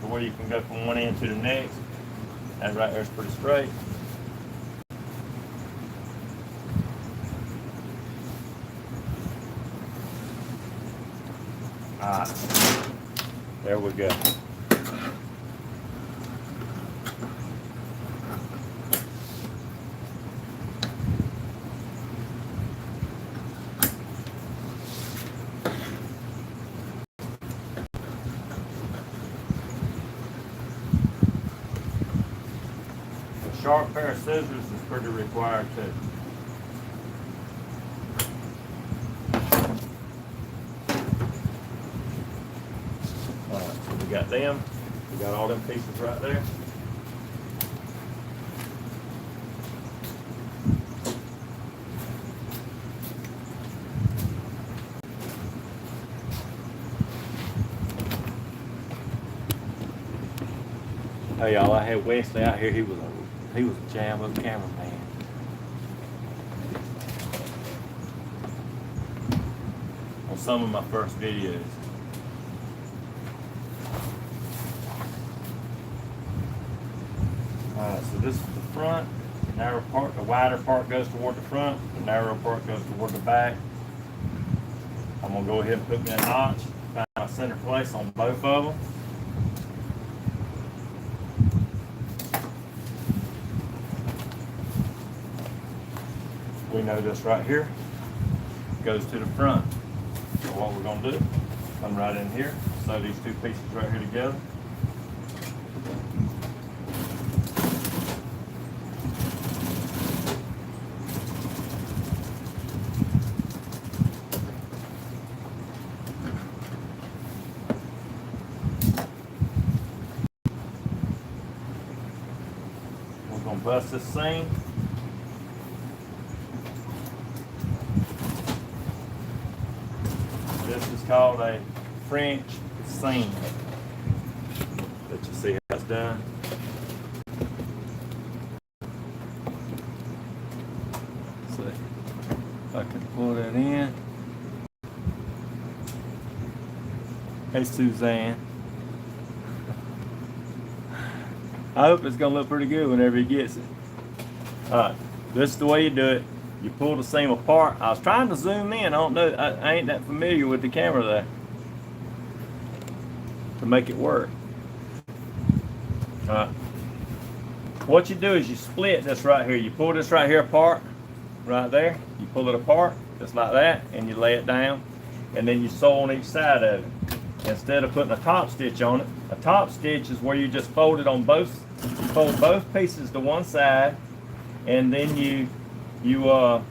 to where you can go from one end to the next. That right there is pretty straight. Alright, there we go. A sharp pair of scissors is pretty required too. We got them. We got all them pieces right there. Hey y'all, I had Wesley out here. He was a jam-up cameraman. On some of my first videos. Alright, so this is the front. The narrow part, the wider part goes toward the front. The narrow part goes toward the back. I'm gonna go ahead and put me a notch, find my center place on both of them. We know this right here goes to the front. So what we're gonna do, come right in here, sew these two pieces right here together. We're gonna bust this seam. This is called a French seam. Let you see how it's done. So if I can pull that in. Hey Suzanne. I hope it's gonna look pretty good whenever he gets it. Alright, this is the way you do it. You pull the seam apart. I was trying to zoom in. I don't know. I ain't that familiar with the camera there to make it work. What you do is you split this right here. You pull this right here apart, right there. You pull it apart just like that, and you lay it down, and then you sew on each side of it. Instead of putting a top stitch on it, a top stitch is where you just fold it on both. You fold both pieces to one side, and then you fold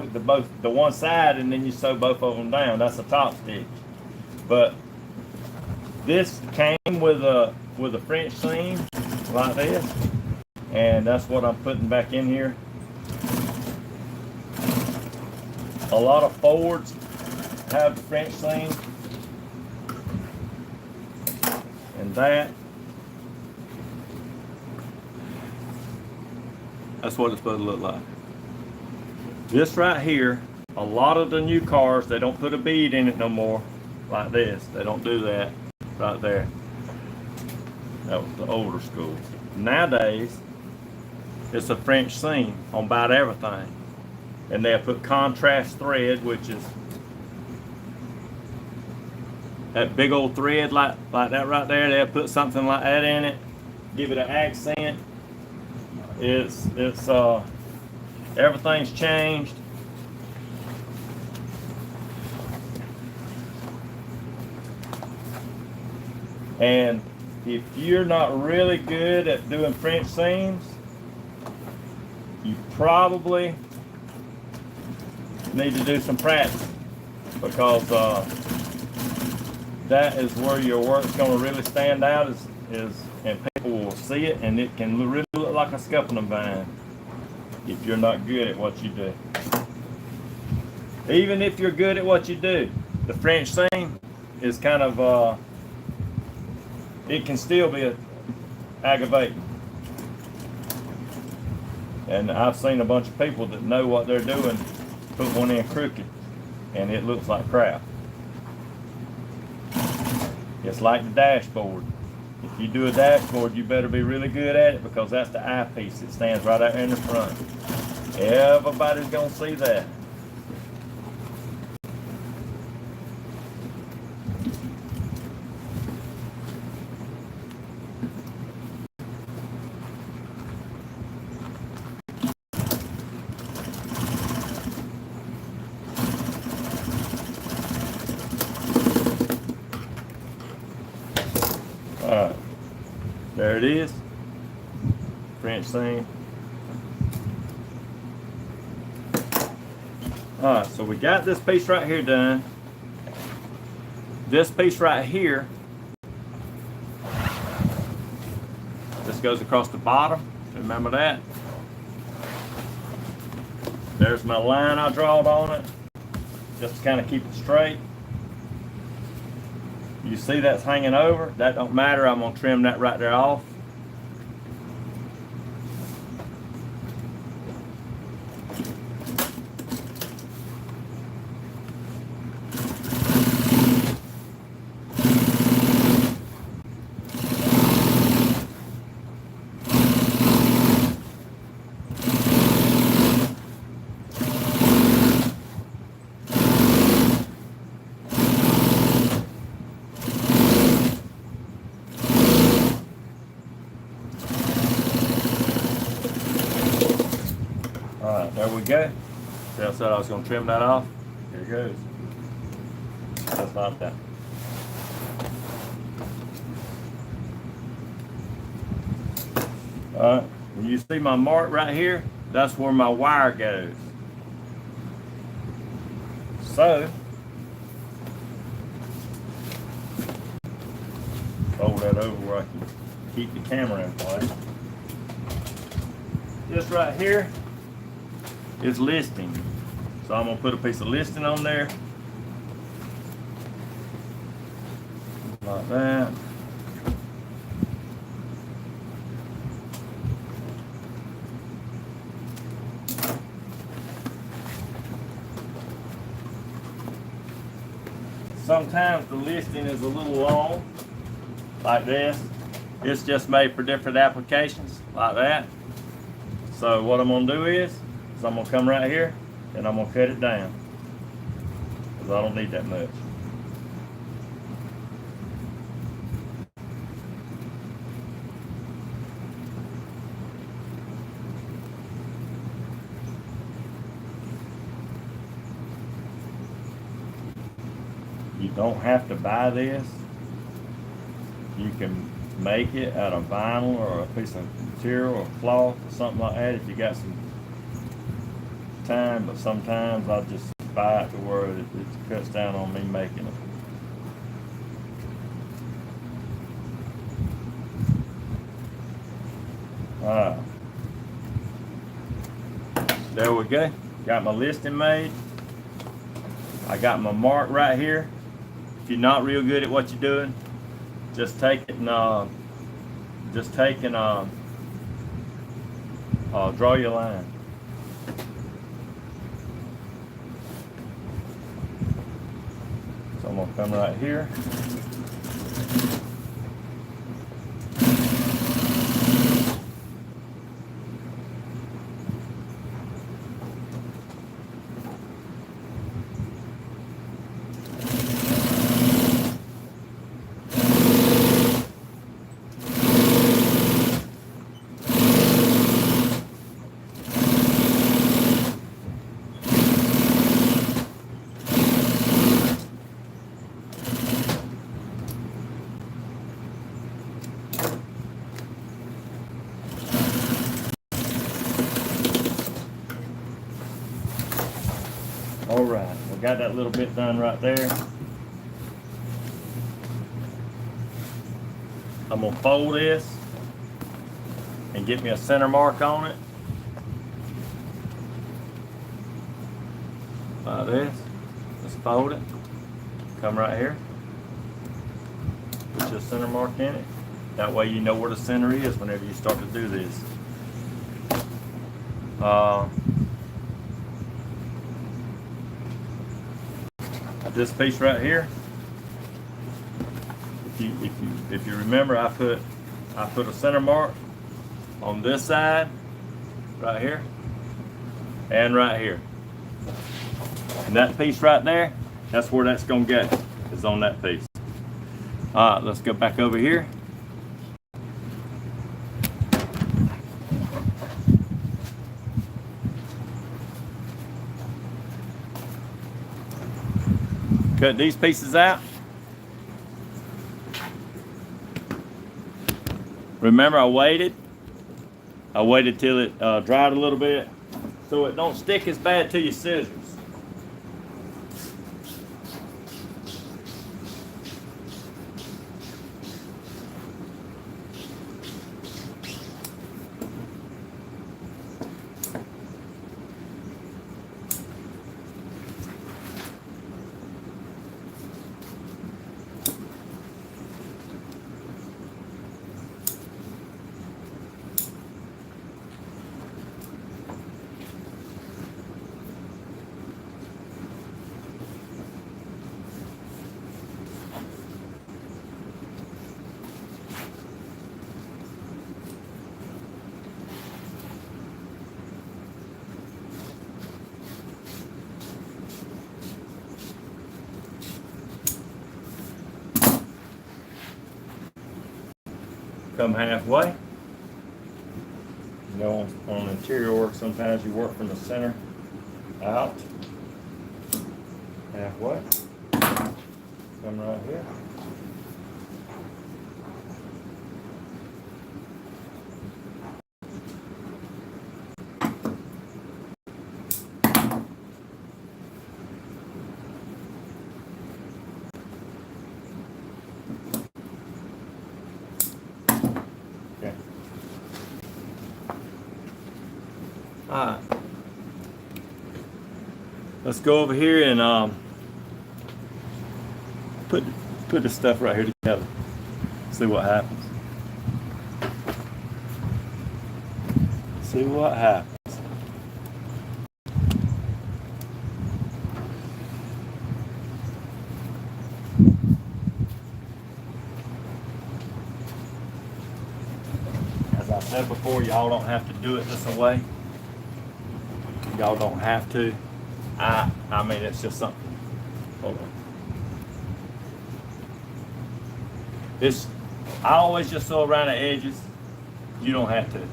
it to one side, and then you sew both of them down. That's a top stitch. But this came with a French seam like this, and that's what I'm putting back in here. A lot of Fords have the French seam. And that's what it's supposed to look like. This right here, a lot of the new cars, they don't put a bead in it no more like this. They don't do that right there. That was the older school. Nowadays, it's a French seam on about everything. And they'll put contrast thread, which is that big old thread like that right there. They'll put something like that in it, give it an accent. It's everything's changed. And if you're not really good at doing French seams, you probably need to do some practice, because that is where your work's going to really stand out, and people will see it, and it can really look like a scuppernong vine if you're not good at what you do. Even if you're good at what you do, the French seam is kind of it can still be aggravating. And I've seen a bunch of people that know what they're doing put one in crooked, and it looks like crap. It's like the dashboard. If you do a dashboard, you better be really good at it, because that's the eyepiece that stands right out in the front. Everybody's gonna see that. Alright, there it is. French seam. Alright, so we got this piece right here done. This piece right here, this goes across the bottom. Remember that? There's my line I drawed on it, just to kind of keep it straight. You see that's hanging over? That don't matter. I'm gonna trim that right there off. Alright, there we go. See, I said I was going to trim that off. Here it goes. Just like that. Alright, when you see my mark right here, that's where my wire goes. So, fold that over where I can keep the camera in place. This right here is listing. So I'm gonna put a piece of listing on there. Like that. Sometimes the listing is a little long, like this. It's just made for different applications, like that. So what I'm gonna do is I'm gonna come right here and I'm gonna cut it down, because I don't need that much. You don't have to buy this. You can make it out of vinyl or a piece of material or cloth or something like that if you got some time, but sometimes I just buy it to where it cuts down on me making it. Alright, there we go. Got my listing made. I got my mark right here. If you're not real good at what you're doing, just take it and draw your line. So I'm gonna come right here. All right, we got that little bit done right there. I'm gonna fold this and get me a center mark on it. Like this. Just fold it. Come right here. Put your center mark in it. That way you know where the center is whenever you start to do this. This piece right here. If you remember, I put a center mark on this side, right here, and right here. And that piece right there, that's where that's gonna go, is on that piece. All right, let's go back over here. Cut these pieces out. Remember, I waited till it dried a little bit so it don't stick as bad to your scissors. Come halfway. You know, on interior work, sometimes you work from the center out. Halfway. Come right here. Alright, let's go over here and put the stuff right here together. See what happens. See what happens. As I said before, y'all don't have to do it this way. Y'all don't have to. I mean, it's just something. Hold on. I always just sew around the edges. You don't have to.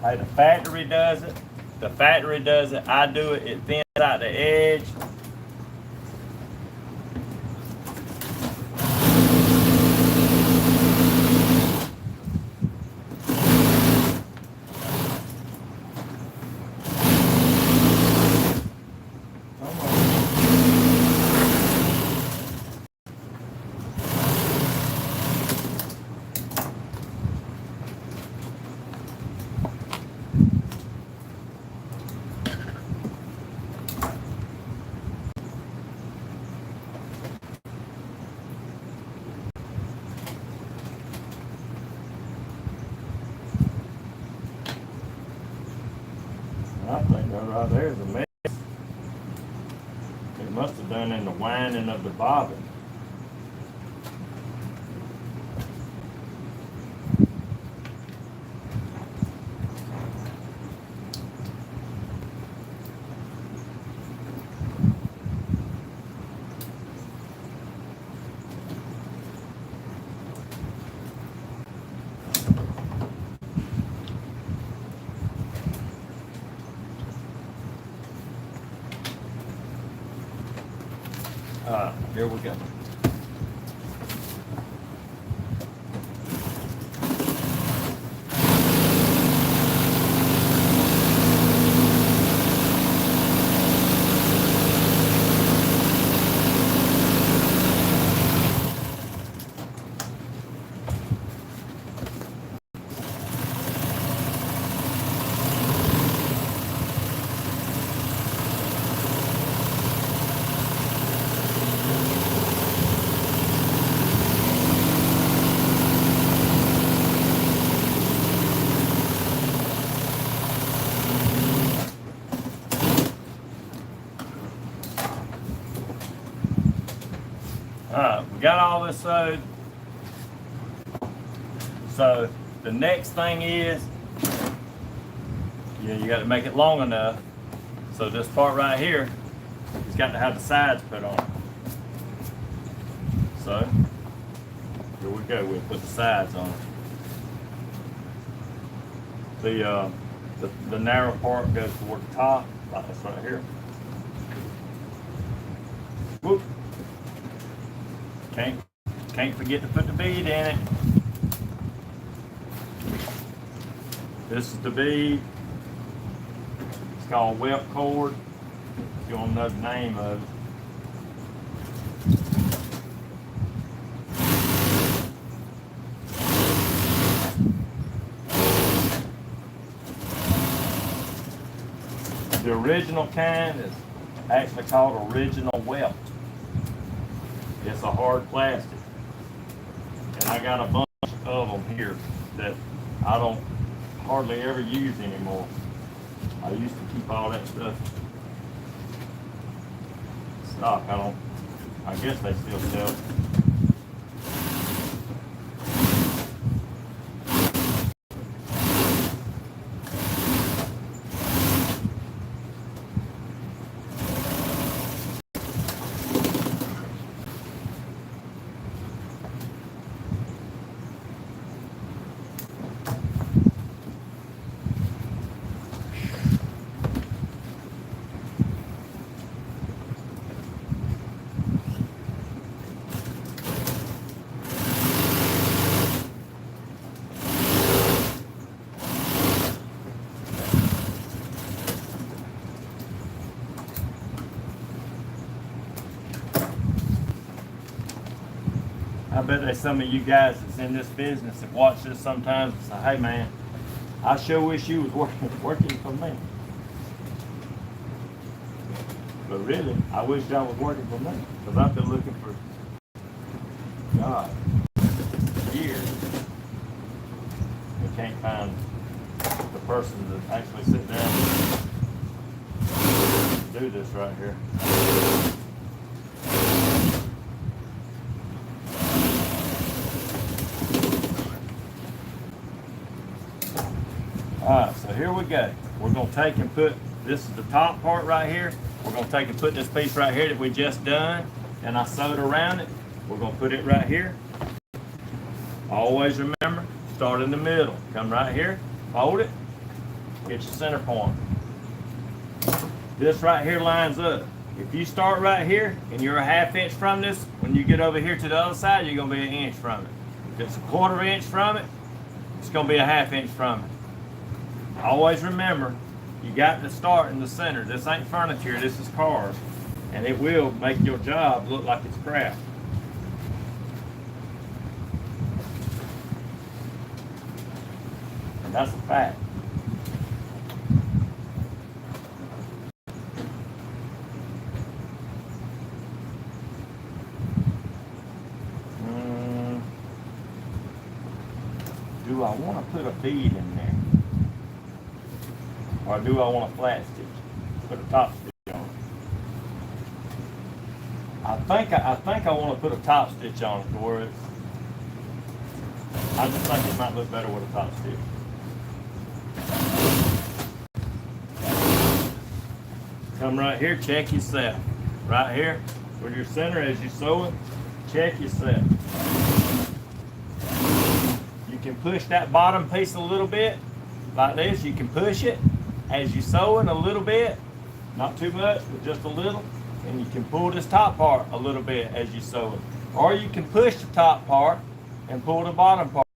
Hey, the factory does it. The factory does it. I do it. It thins out the edge. I think that right there is a mess. It must have done in the winding of the bobbin. Here we go. got all this sewed. So the next thing is, you got to make it long enough. So this part right here, it's got to have the sides put on. So here we go. We'll put the sides on. The narrow part goes toward the top, like this right here. Whoop. Can't forget to put the bead in it. This is the bead. It's called welt cord. If you want to know the name of it. The original kind is actually called original welt. It's a hard plastic. And I got a bunch of them here that I don't hardly ever use anymore. I used to keep all that stuff stock. I guess they still sell it. I bet there's some of you guys that's in this business that watch this sometimes and say, hey man, I sure wish you was working for me. But really, I wish y'all was working for me, because I've been looking for, God, years. And can't find the person to actually sit down and do this right here. Alright, so here we go. We're going to take and put, this is the top part right here. We're going to take and put this piece right here that we just done, and I sewed around it. We're going to put it right here. Always remember, start in the middle. Come right here, fold it, get your center point. This right here lines up. If you start right here and you're a 1/2 inch from this, when you get over here to the other side, you're going to be 1 inch from it. If it's a 1/4 inch from it, it's going to be a 1/2 inch from it. Always remember, you got to start in the center. This ain't furniture, this is cars. And it will make your job look like it's crap. And that's a fact. Do I want to put a bead in there? Or do I want a flat stitch? Put a top stitch on it. I think I want to put a top stitch on it to where it's, I just think it might look better with a top stitch. Come right here, check yourself. Right here, with your center as you sew it, check yourself. You can push that bottom piece a little bit, like this. You can push it as you sew it a little bit, not too much, but just a little, and you can pull this top part a little bit as you sew it. Or you can push the top part and pull the bottom part.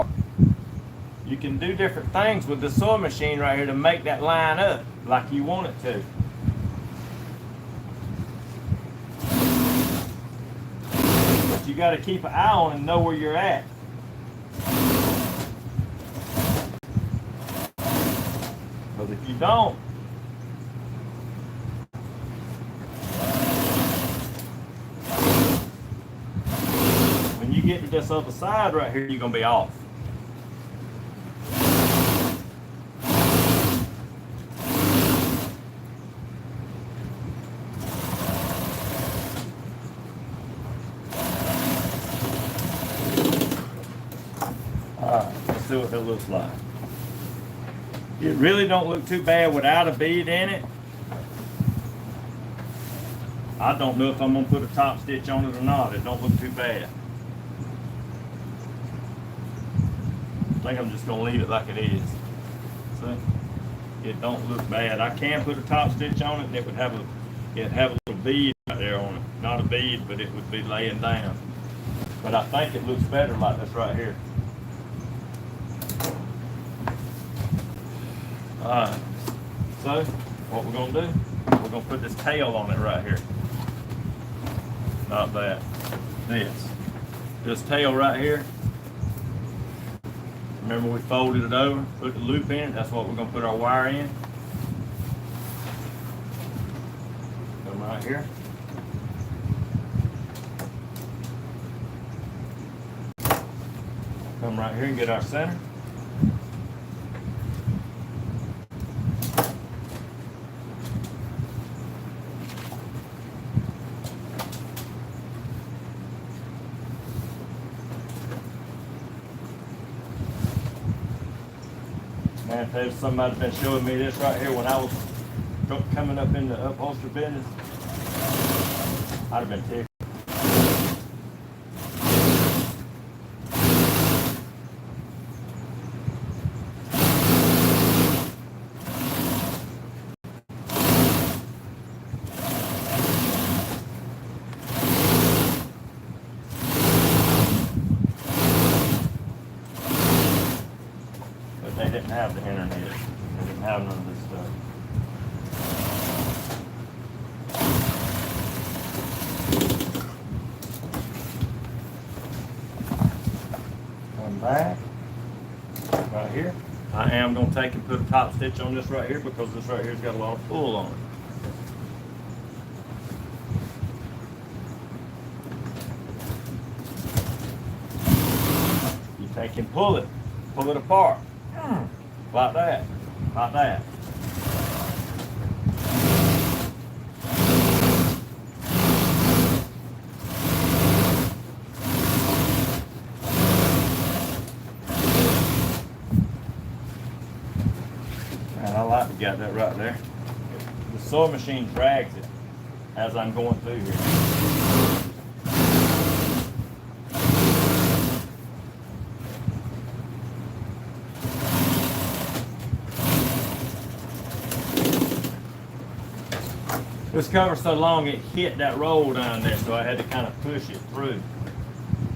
You can do different things with the sewing machine right here to make that line up like you want it to. But you got to keep an eye on and know where you're at. Because if you don't, when you get to this other side right here, you're going to be off. see what that looks like. It really don't look too bad without a bead in it. I don't know if I'm gonna put a top stitch on it or not. It don't look too bad. I think I'm just gonna leave it like it is. See? It don't look bad. I can put a top stitch on it and it'd have a little bead right there on it. Not a bead, but it would be laying down. But I think it looks better like this right here. Alright, so what we're going to do, we're going to put this tail on it right here. Not that, this tail right here. Remember we folded it over, put the loop in it, that's what we're going to put our wire in. Come right here. Come right here and get our center. Man, if somebody's been showing me this right here when I was coming up in the upholstery business, I'd have been tickled. They didn't have the internet. They didn't have none of this stuff. Come back. Right here. I am going to take and put a top stitch on this right here because this right here's got a lot of pull on it. You take and pull it apart. Like that, like that. And I like to get that right there. The sewing machine drags it as I'm going through here. This cover's so long it hit that roll down there, so I had to kind of push it through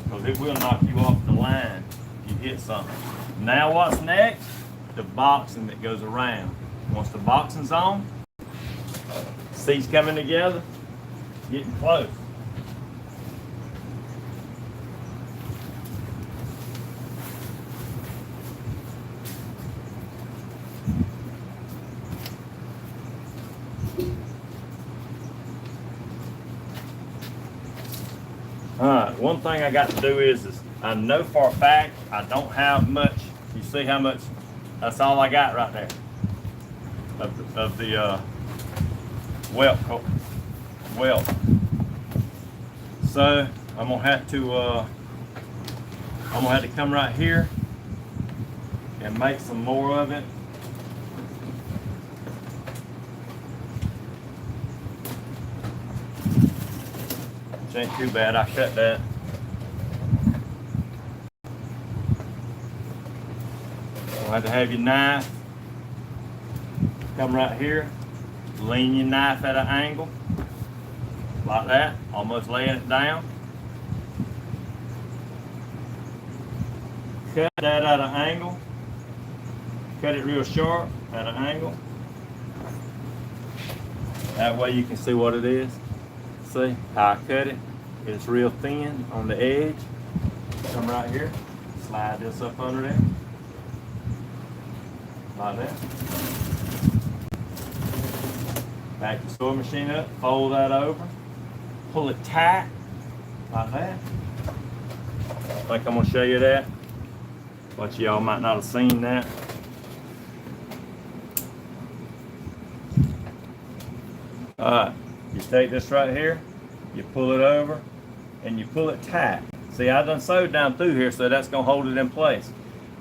because it will knock you off the line if you hit something. Now what's next? The boxing that goes around. Once the boxing's on, seats coming together, getting close. Alright, one thing I got to do is I know for a fact I don't have much. You see how much? That's all I got right there of the welt. So I'm gonna have to come right here and make some more of it. Which ain't too bad. I cut that. You'll have to have your knife come right here, lean your knife at an angle like that, almost laying it down. Cut that at an angle, cut it real sharp at an angle. That way you can see what it is. See how I cut it? It's real thin on the edge. Come right here, slide this up under there, like that. Back the sewing machine up, fold that over, pull it tight, like that. I think I'm gonna show you that, but y'all might not have seen that. Alright, you take this right here, you pull it over, and you pull it tight. See, I done sewed down through here, so that's gonna hold it in place.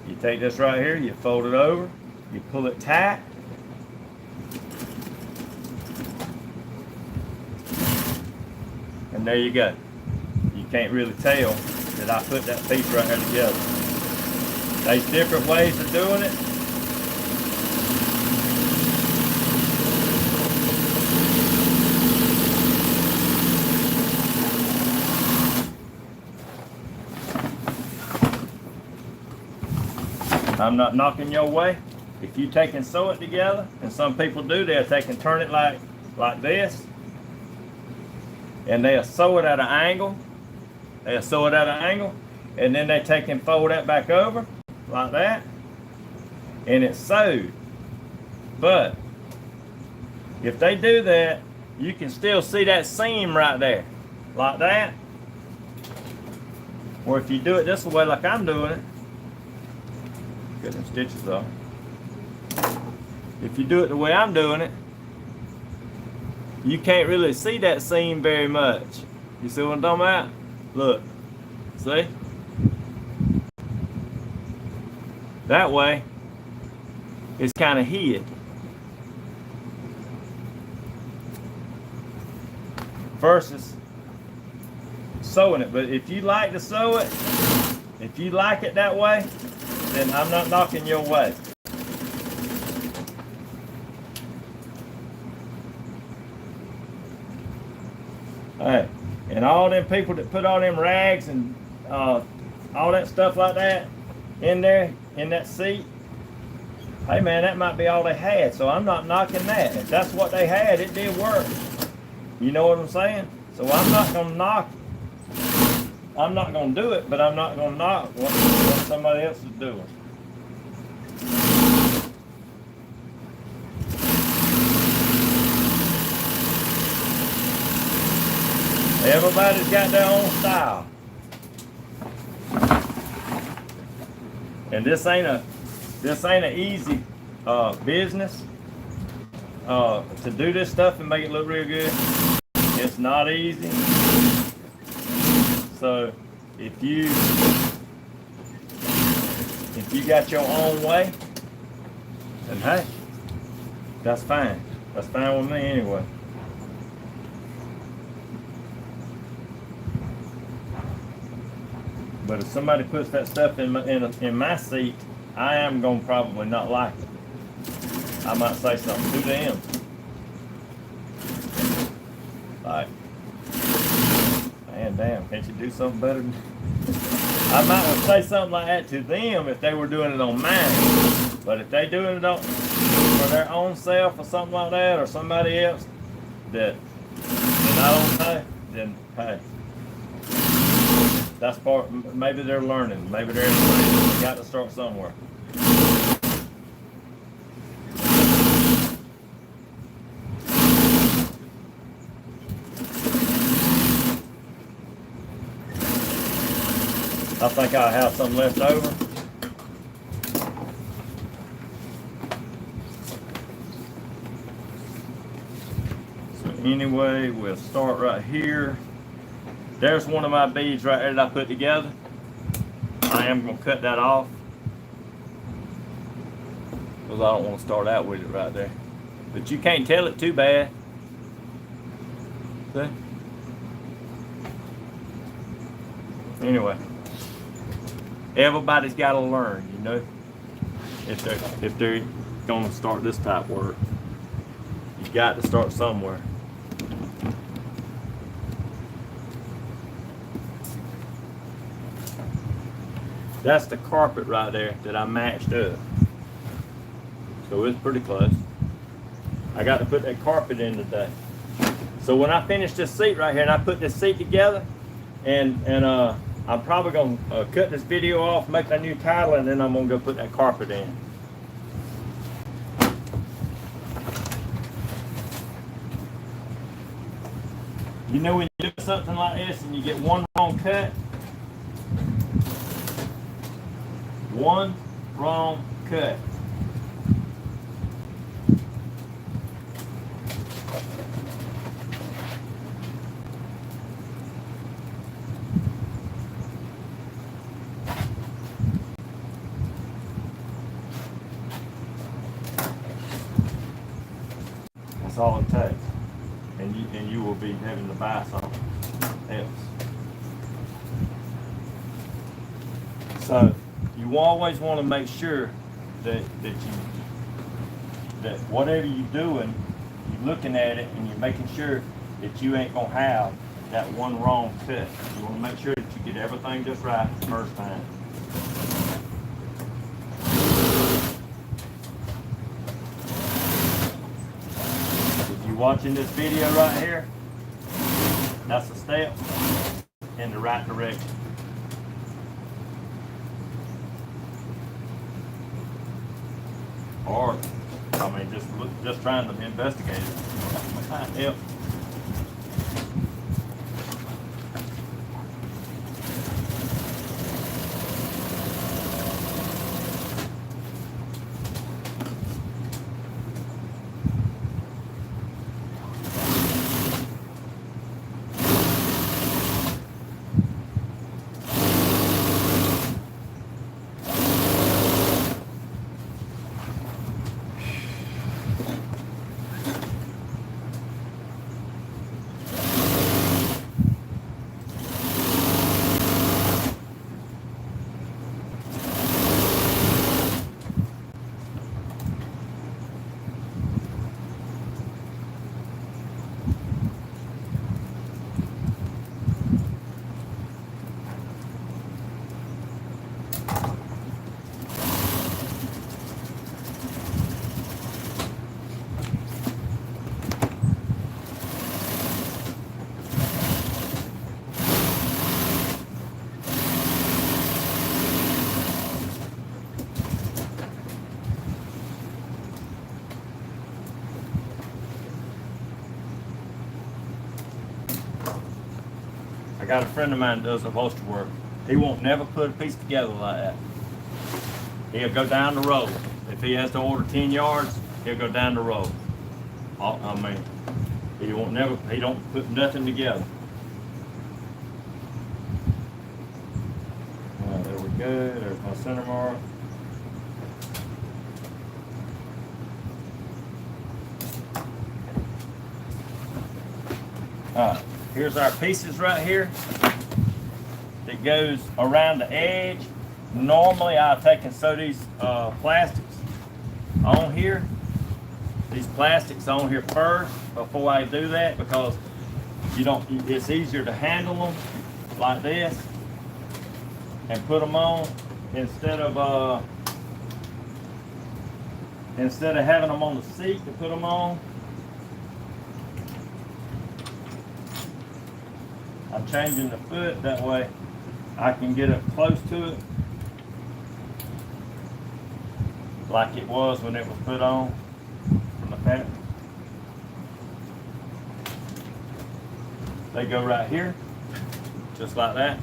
You take this right here, you fold it over, you pull it tight. And there you go. You can't really tell that I put that piece right here together. There's different ways of doing it. I'm not knocking your way. If you take and sew it together, and some people do, they'll take and turn it like this, and they'll sew it at an angle. They'll sew it at an angle, and then they take and fold that back over like that, and it's sewed. But if they do that, you can still see that seam right there, like that. Or if you do it this way, like I'm doing it, get them stitches off. If you do it the way I'm doing it, you can't really see that seam very much. You see what I'm talking about? Look, see? That way, it's kind of hid. Versus sewing it. But if you like to sew it, if you like it that way, then I'm not knocking your way. Hey, and all them people that put all them rags and all that stuff like that in there, in that seat, hey man, that might be all they had, so I'm not knocking that. If that's what they had, it did work. You know what I'm saying? So I'm not gonna knock, I'm not gonna do it, but I'm not gonna knock what somebody else is doing. Everybody's got their own style. And this ain't an easy business to do this stuff and make it look real good. It's not easy. So if you got your own way, then hey, that's fine. That's fine with me anyway. But if somebody puts that stuff in my seat, I am gonna probably not like it. I might say something to them, like, man, damn, can't you do something better? I might say something like that to them if they were doing it on mine. But if they doing it for their own self or something like that, or somebody else that I don't know, then hey. That's part, maybe they're learning, maybe they're learning. They got to start somewhere. I think I have some left over. So anyway, we'll start right here. There's one of my beads right there that I put together. I am going to cut that off because I don't want to start out with it right there. But you can't tell it too bad. See? Anyway, everybody's got to learn, you know, if they're going to start this type of work. You got to start somewhere. That's the carpet right there that I matched up. So it's pretty close. I got to put that carpet in today. So when I finish this seat right here and I put this seat together, and I'm probably going to cut this video off, make a new title, and then I'm going to go put that carpet in. You know when you do something like this and you get one wrong cut? One wrong cut. all it takes. And you will be having to buy something else. So you always want to make sure that whatever you're doing, you're looking at it and you're making sure that you ain't gonna have that one wrong cut. You want to make sure that you get everything just right the first time. If you're watching this video right here, that's a step in the right direction. Or, I mean, just trying to investigate it. Yep. I got a friend of mine that does upholstery work. He won't never put a piece together like that. He'll go down the road. If he has to order 10 yards, he'll go down the road. I mean, he don't put nothing together. There we go, there's my center mark. Alright, here's our pieces right here. It goes around the edge. Normally I take and sew these plastics on here. These plastics on here first before I do that, because it's easier to handle them like this and put them on instead of having them on the seat to put them on. I'm changing the foot, that way I can get up close to it like it was when it was put on from the pattern. They go right here, just like that.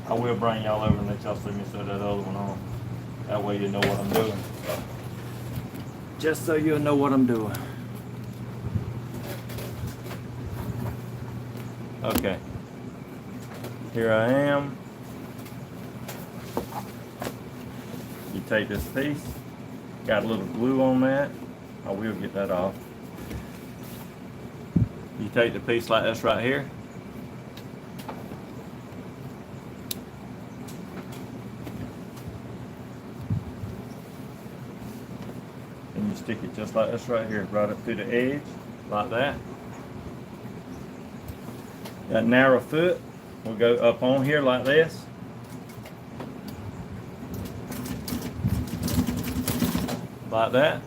I will bring y'all over and let y'all see me sew that other one on. That way you know what I'm doing. Just so you'll know what I'm doing. Okay. Here I am. You take this piece. Got a little glue on that. I will get that off. You take the piece like this right here. You stick it just like this right here, right up to the edge, like that. That narrow foot will go up on here like this. Like that.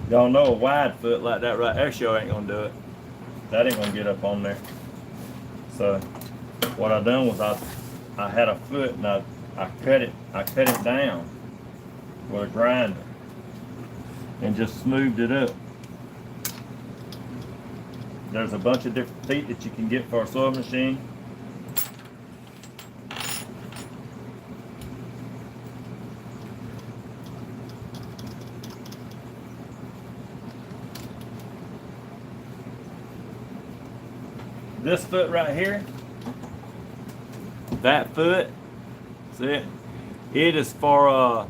Y'all know a wide foot like that right there sure ain't gonna do it. That ain't gonna get up on there. So what I done was I had a foot and I cut it down with a grinder and just smoothed it up. There's a bunch of different feet that you can get for a sewing machine. This foot right here, that foot, see it? It is for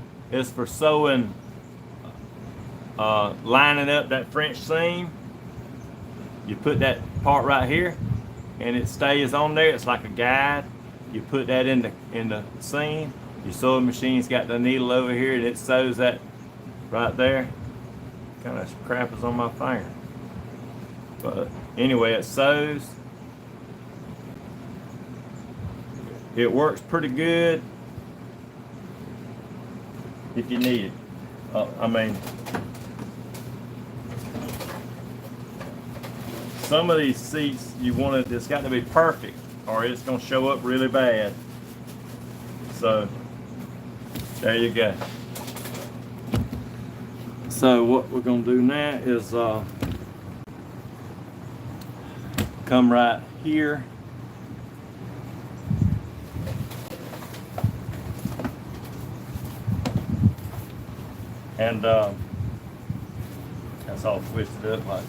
sewing, lining up that French seam. You put that part right here, and it stays on there. It's like a guide. You put that in the seam. Your sewing machine's got the needle over here, and it sews that right there. Kind of crap is on my finger, but anyway, it sews. It works pretty good if you need it. I mean, some of these seats you want it, it's got to be perfect or it's going to show up really bad. So there you go. So what we're going to do now is come right here. And that's all twisted up like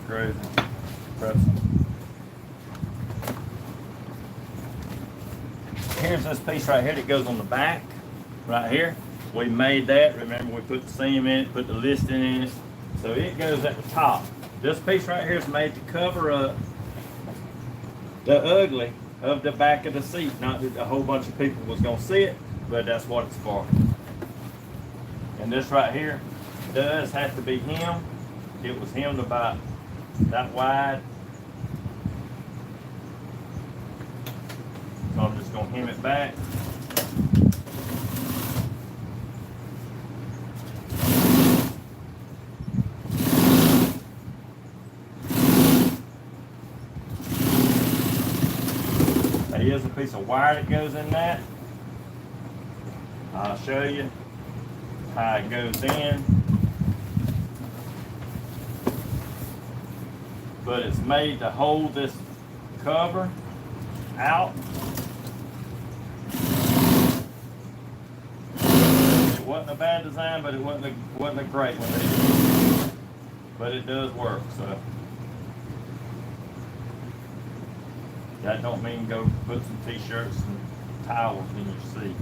crazy. Here's this piece right here that goes on the back, right here. We made that. Remember, we put the seam in it, put the listing in it. So it goes at the top. This piece right here is made to cover up the ugly of the back of the seat. Not that a whole bunch of people was gonna see it, but that's what it's for. And this right here does have to be hemmed. It was hemmed about that wide. So I'm just going to hem it back. Here's a piece of wire that goes in that. I'll show you how it goes in, but it's made to hold this cover out. It wasn't a bad design, but it wasn't a great one either. But it does work. So that don't mean go put some t-shirts and towels in your seat,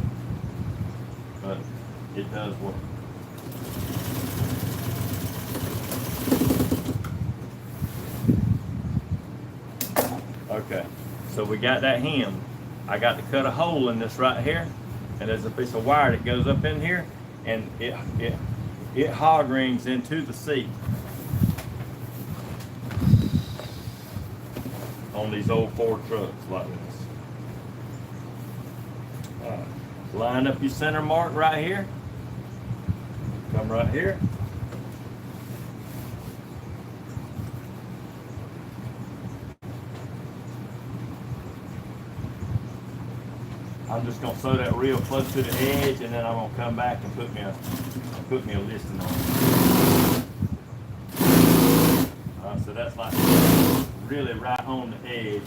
but it does work. Okay, so we got that hem. I got to cut a hole in this right here, and there's a piece of wire that goes up in here, and it hog rings into the seat on these old Ford trucks like this. Line up your center mark right here. Come right here. I'm just gonna sew that real close to the edge, and then I'm gonna come back and put me a listing on it. So that's like really right on the edge.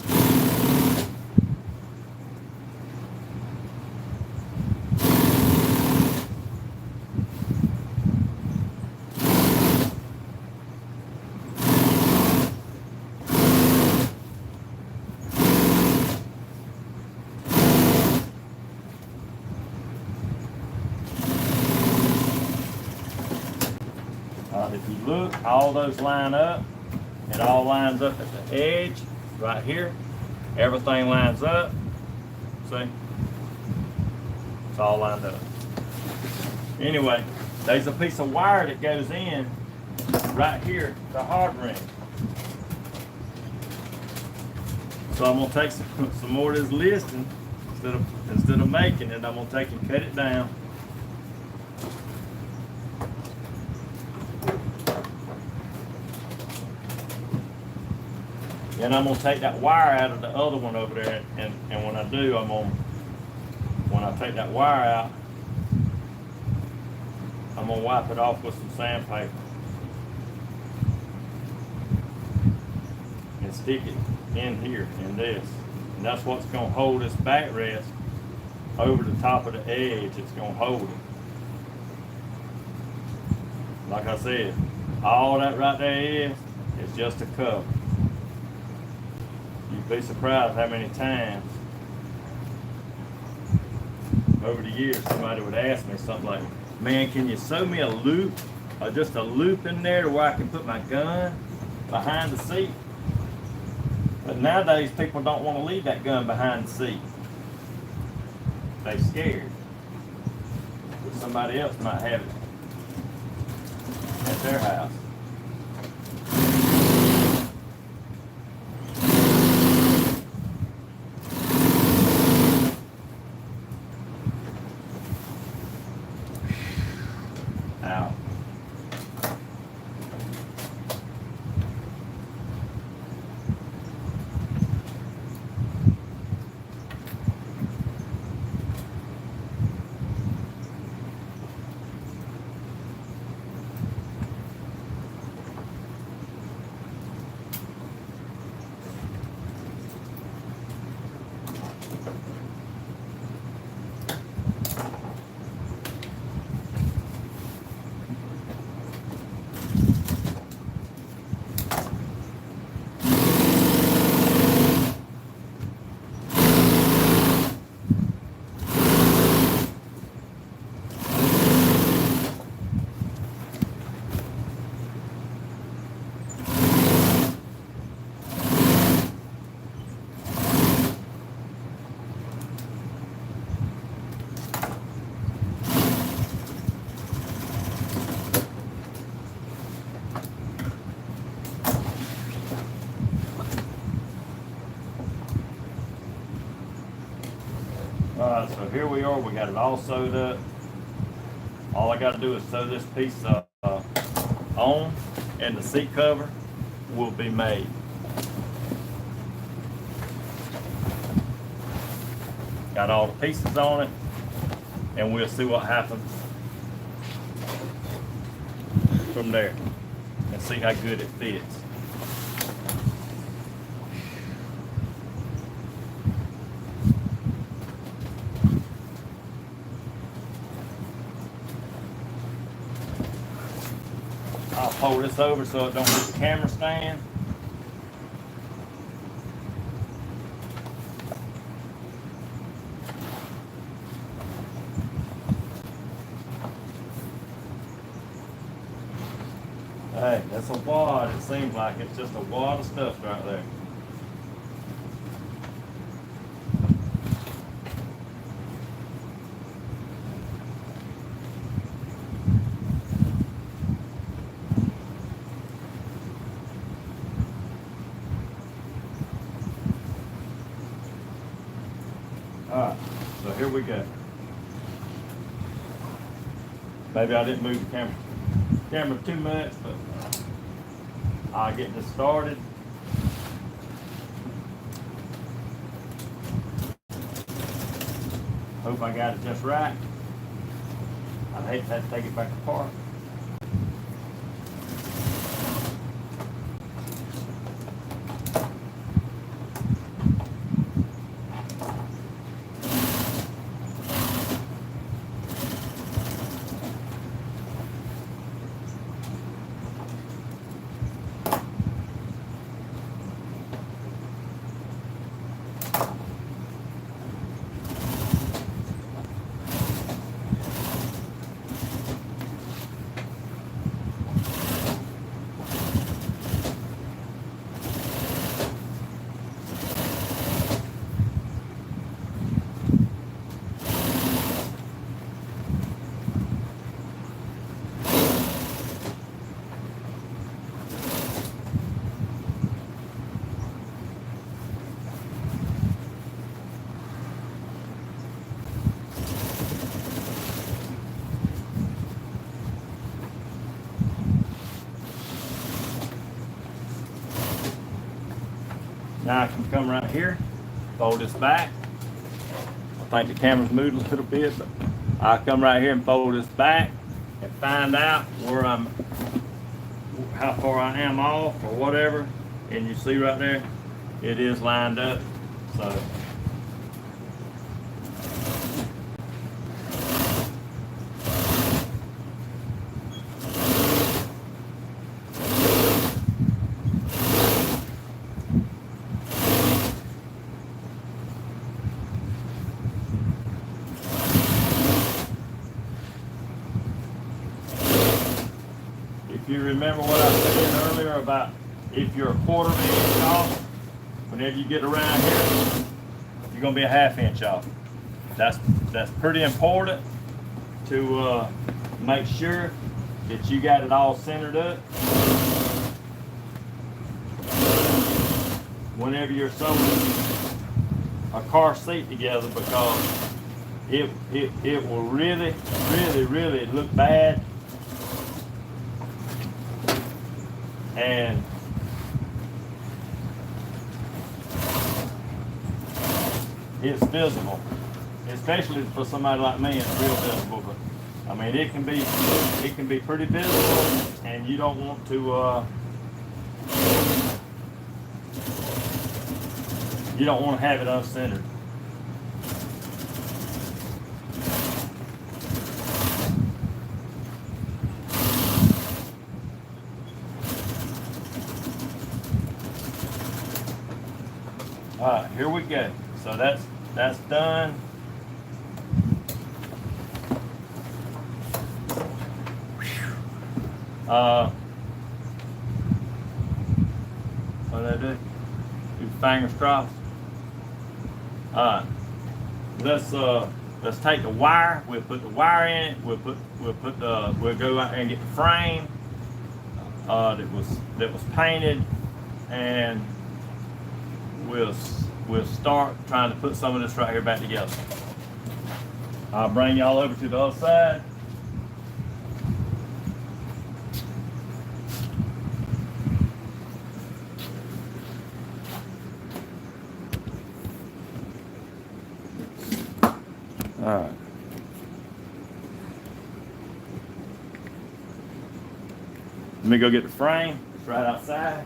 If you look, all those line up. It all lines up at the edge right here. Everything lines up. See? It's all lined up. Anyway, there's a piece of wire that goes in right here, the hog ring. So I'm gonna take some more of this listing instead of making it. I'm gonna take and cut it down. And I'm gonna take that wire out of the other one over there, and when I do, when I take that wire out, I'm gonna wipe it off with some sandpaper. and stick it in here in this. And that's what's going to hold this backrest over the top of the edge. It's going to hold it. Like I said, all that right there is just a cover. You'd be surprised how many times over the years somebody would ask me something like, man, can you sew me a loop or just a loop in there to where I can put my gun behind the seat? But nowadays people don't want to leave that gun behind the seat. They're scared that somebody else might have it at their house. Ow. Alright, so here we are. We got it all sewed up. All I got to do is sew this piece on, and the seat cover will be made. Got all the pieces on it, and we'll see what happens from there and see how good it fits. I'll pull this over so it don't hit the camera stand. Hey, that's a wad. It seems like it's just a wad of stuff right there. Alright, so here we go. Maybe I didn't move the camera too much, but I'll get this started. Hope I got it just right. I'd hate to have to take it back apart. Now I can come right here, fold this back. I think the camera's moved a little bit, but I'll come right here and fold this back and find out where how far I am off or whatever, and you see right there, it is lined up. So if you remember what I said earlier about if you're a quarter of an inch off, whenever you get around here, you're gonna be a half inch off. That's pretty important to make sure that you got it all centered up whenever you're sewing a car seat together, because it will really look bad, and it's visible, especially for somebody like me. It's real visible, but I mean it can be pretty visible, and you don't want to have it uncentered. All right, here we go. So that's done. What did I do? Your fingers crossed. All right. Let's take the wire. We'll put the wire in it. We'll go out there and get the frame that was painted, and we'll start trying to put some of this right here back together. I'll bring y'all over to the other side. All right. Let me go get the frame. It's right outside.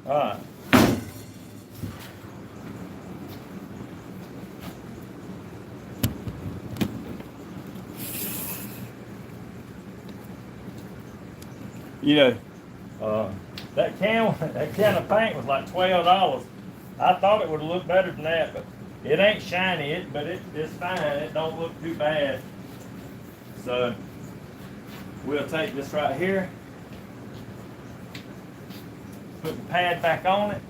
All right. You know, that can of paint was like $12. I thought it would have looked better than that, but it ain't shiny. But it's fine. It don't look too bad. So we'll take this right here. Put the pad back on it.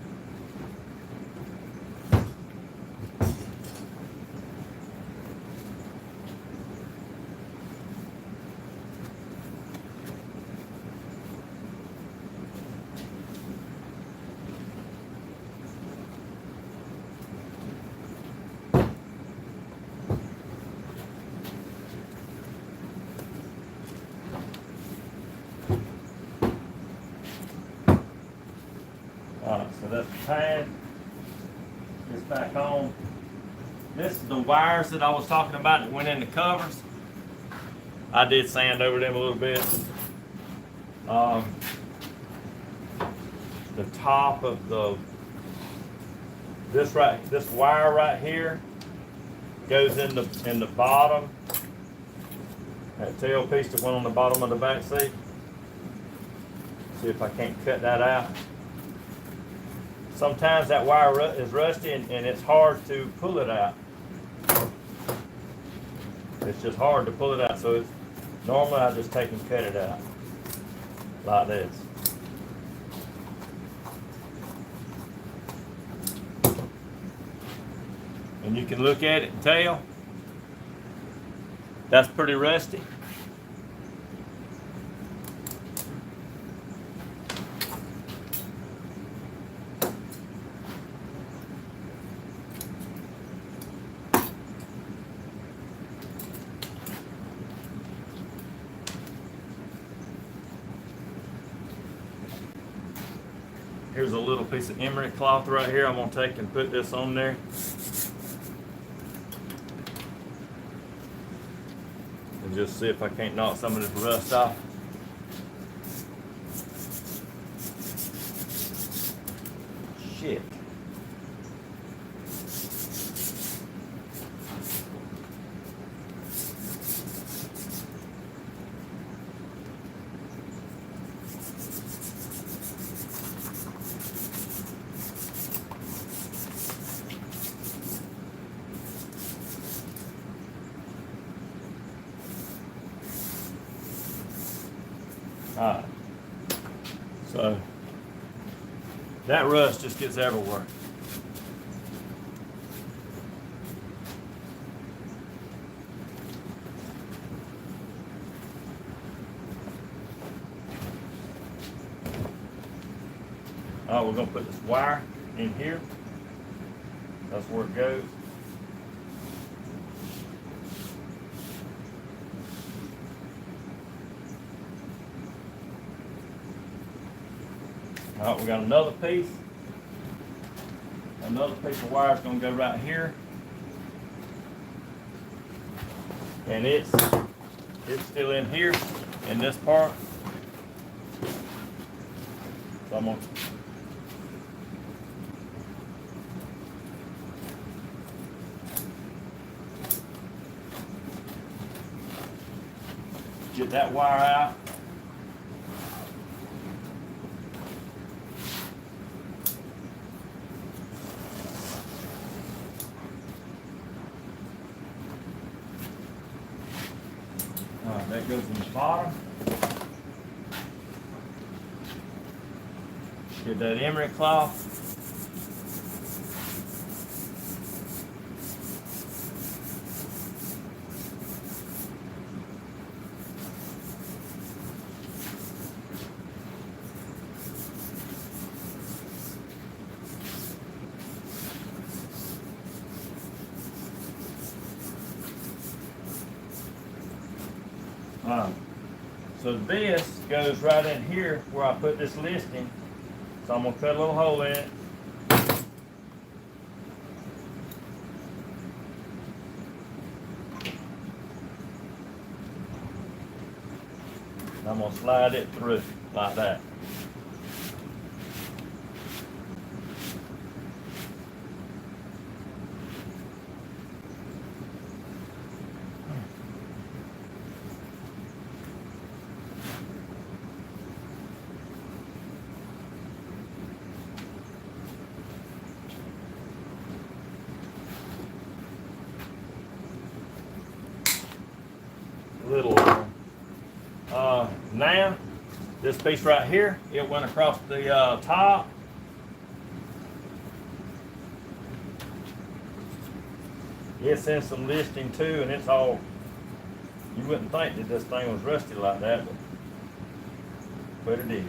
Alright, so that's the pad. It's back on. This is the wires that I was talking about that went in the covers. I did sand over them a little bit. The top of this wire right here goes in the bottom. That tail piece that went on the bottom of the back seat. See if I can't cut that out. Sometimes that wire is rusty and it's hard to pull it out. It's just hard to pull it out. So normally I just take and cut it out like this. And you can look at it and tell that's pretty rusty. Here's a little piece of emery cloth right here. I'm gonna take and put this on there. And just see if I can't knock some of this rust off. Shit. Alright, so that rust just gets everywhere. Alright, we're going to put this wire in here. That's where it goes. Alright, we got another piece. Another piece of wire is going to go right here. And it's still in here, in this part. So I'm going to get that wire out. Alright, that goes in the bottom. Get that emery cloth. So this goes right in here where I put this listing. So I'm going to cut a little hole in it. And I'm going to slide it through like that. Now this piece right here, it went across the top. It's in some listing too, and it's all, you wouldn't think that this thing was rusty like that, but it is.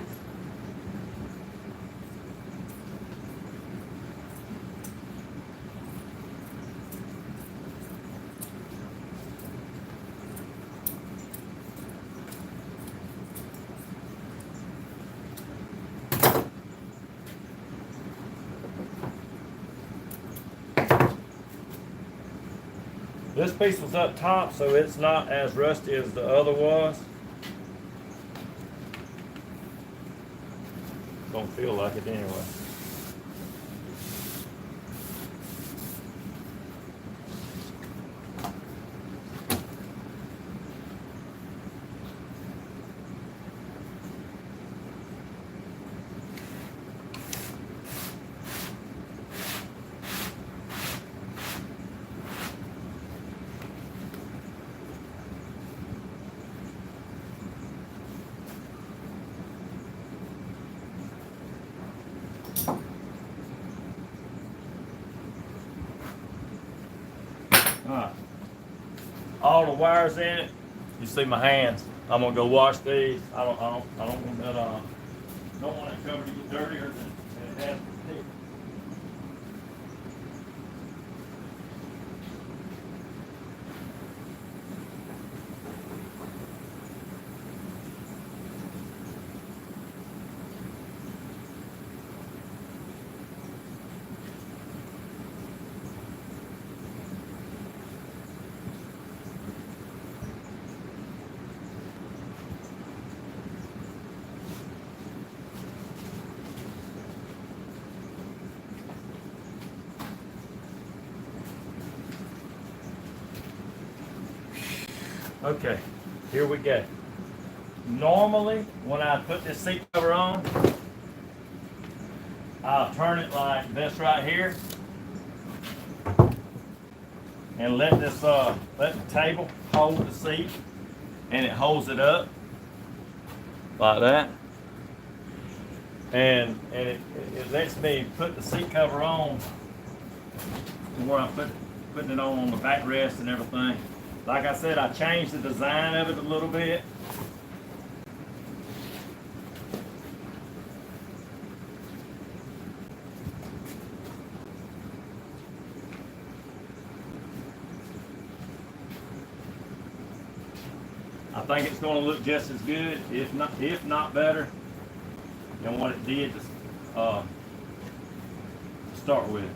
This piece was up top, so it's not as rusty as the other was. Don't feel like it anyway. Alright. All the wires in it. You see my hands. I'm gonna go wash these. I don't want that don't want it covered to get dirtier than it has to be. Okay, here we go. Normally, when I put this seat cover on, I'll turn it like this right here and let the table hold the seat, and it holds it up like that. And it lets me put the seat cover on where I'm putting it on the backrest and everything. Like I said, I changed the design of it a little bit. I think it's going to look just as good, if not better, than what it did to start with.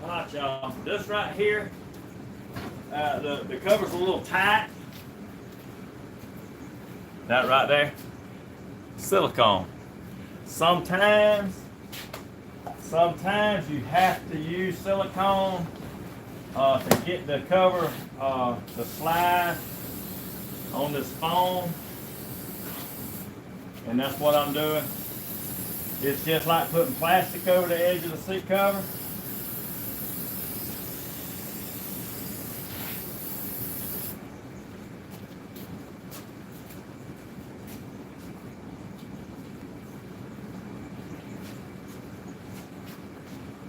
Alright, y'all, this right here, the cover's a little tight. That right there, silicone. Sometimes you have to use silicone to get the cover to slide on this foam, and that's what I'm doing. It's just like putting plastic over the edge of the seat cover.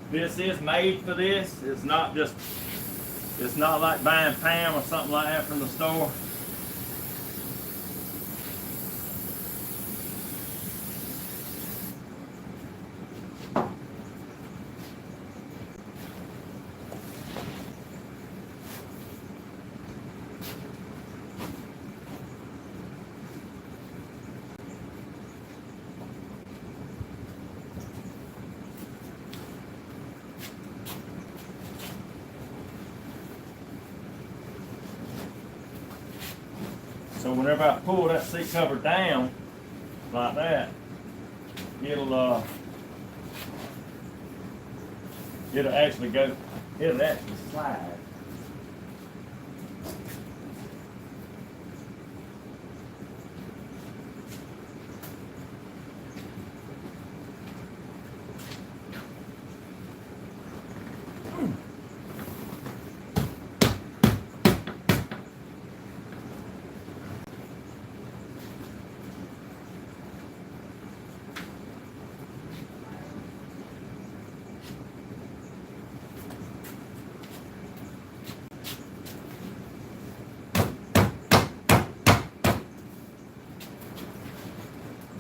This is made for this. It's not like buying Pam or something like that from the store. So whenever I pull that seat cover down like that, it'll actually slide.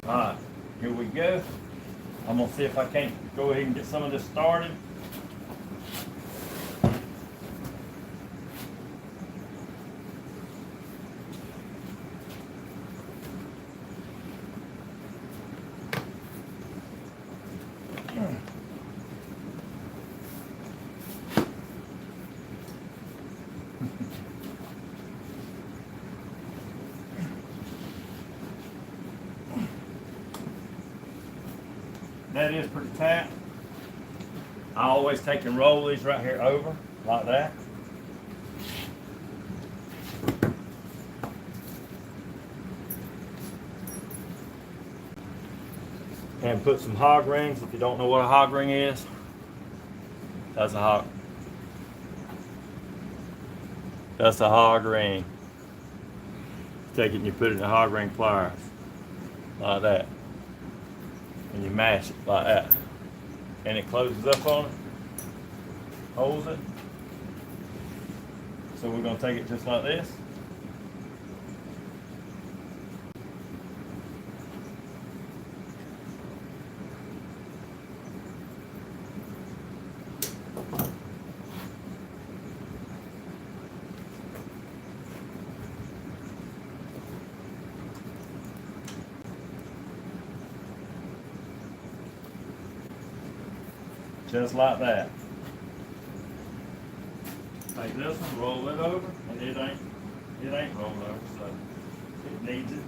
Alright, here we go. I'm going to see if I can't go ahead and get some of this started. That is pretty tight. I always take and roll these right here over like that. And put some hog rings. If you don't know what a hog ring is, that's a hog ring. Take it and you put it in the hog ring pliers like that. And you mash it like that, and it closes up on it, holds it. So we're going to take it just like this. Just like that. Take this one, roll it over, and it ain't rolled over, so it needs it.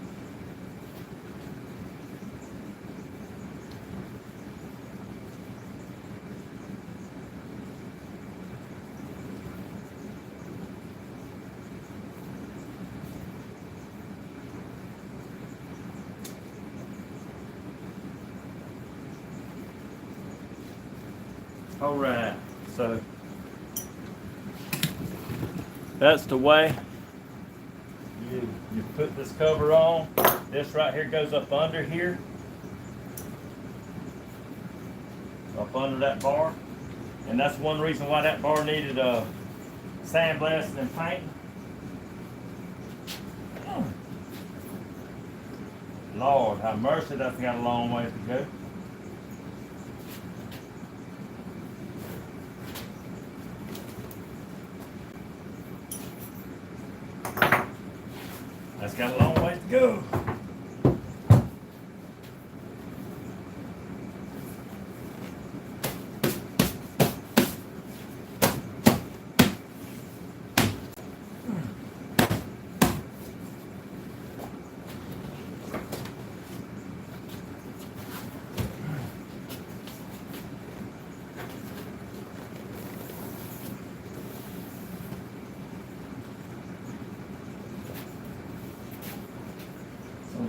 All right, so that's the way you put this cover on. This right here goes up under here, up under that bar, and that's one reason why that bar needed sandblasting and painting. Lord have mercy, that's got a long ways to go. That's got a long ways to go.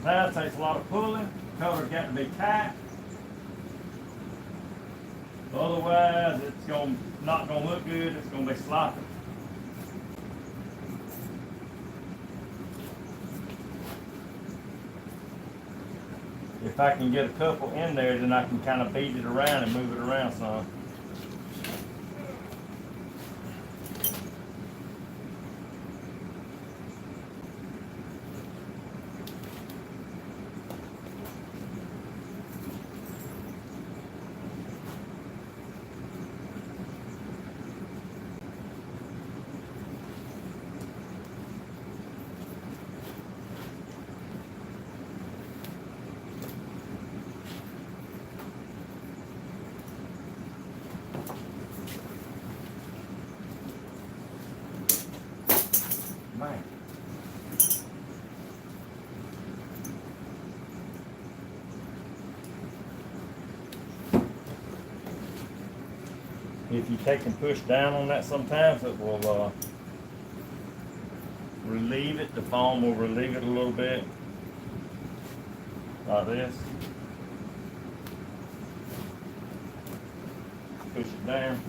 Sometimes it takes a lot of pulling. The cover's got to be tight. Otherwise, it's not going to look good. It's going to be sloppy. If I can get a couple in there, then I can kind of beat it around and move it around some. Man. If you take and push down on that sometimes, it will relieve it. The foam will relieve it a little bit, like this. Push it down.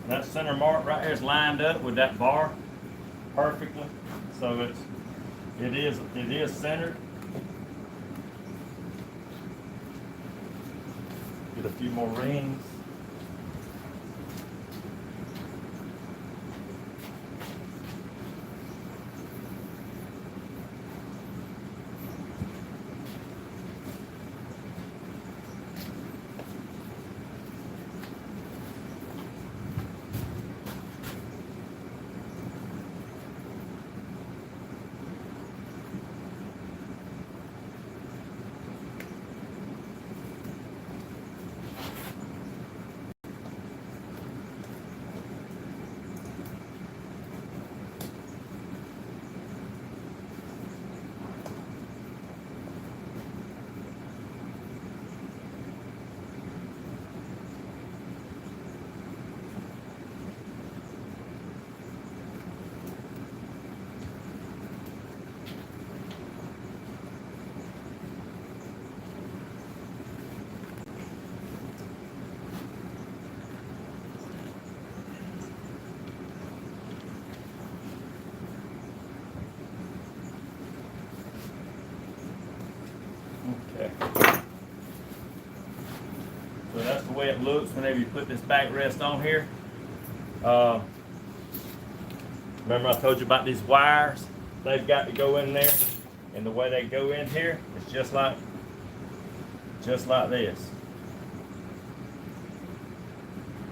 That center mark right here is lined up with that bar perfectly, so it is centered. Get a few more rings. it looks whenever you put this backrest on here. Remember I told you about these wires? They've got to go in there, and the way they go in here is just like this.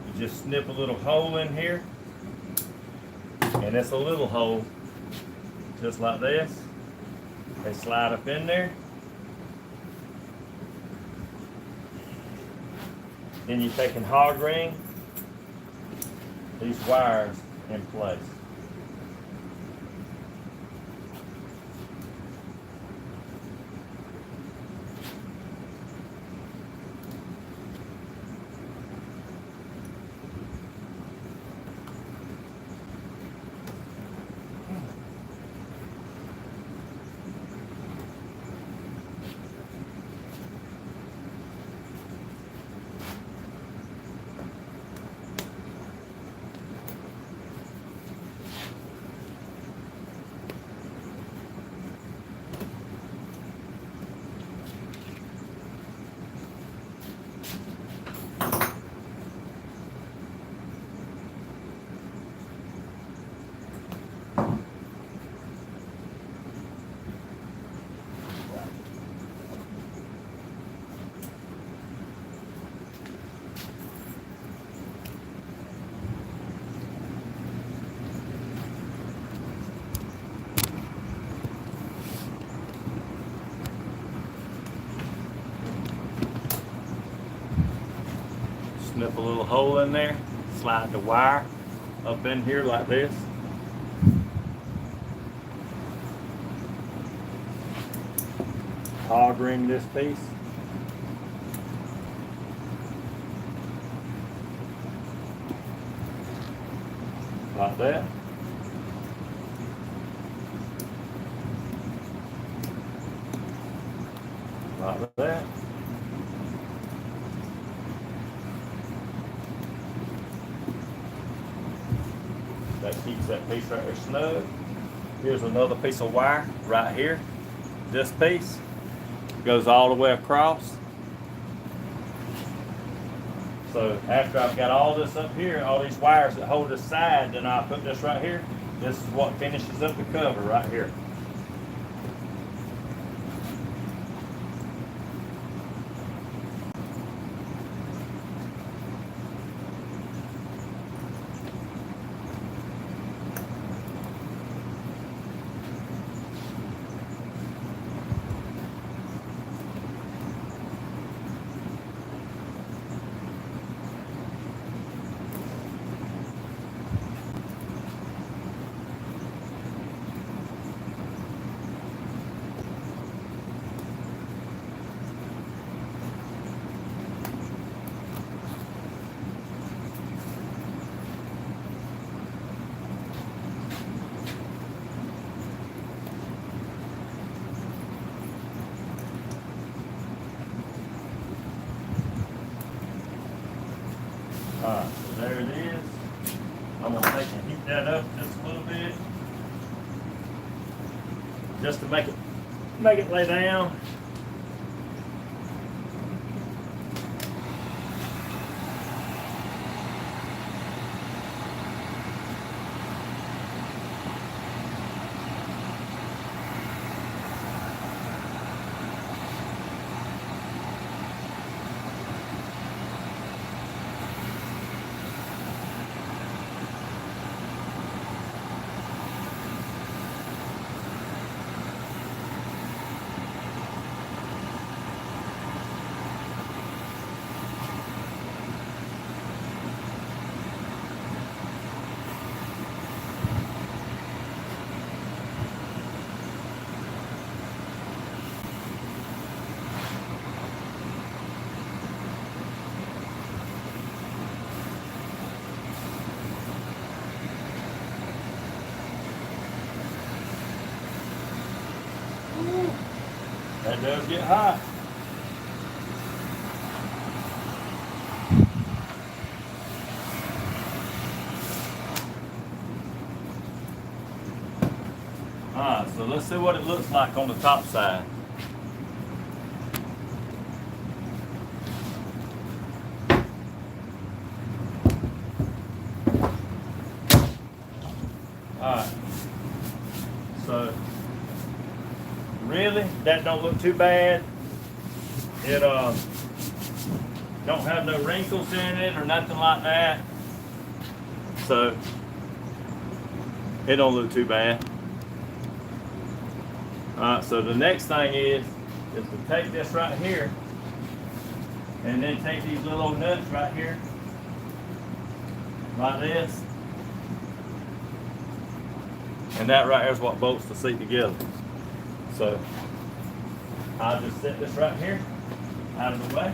You just snip a little hole in here, and it's a little hole, just like this. They slide up in there. Then you take and hog ring these wires in place. Snip a little hole in there, slide the wire up in here like this. Hog ring this piece. Like that. Like that. That keeps that piece right there snug. Here's another piece of wire right here. This piece goes all the way across. So after I've got all this up here, all these wires that hold this side, then I'll put this right here. This is what finishes up the cover right here. Alright, so there it is. I'm going to take and heat that up just a little bit. Just to make it lay down. That does get hot. Alright, so let's see what it looks like on the top side. Alright. So really that don't look too bad. It don't have no wrinkles in it or nothing like that. So it don't look too bad. Alright, so the next thing is to take this right here and then take these little nuts right here like this, and that right here is what bolts the seat together. So I'll just set this right here out of the way.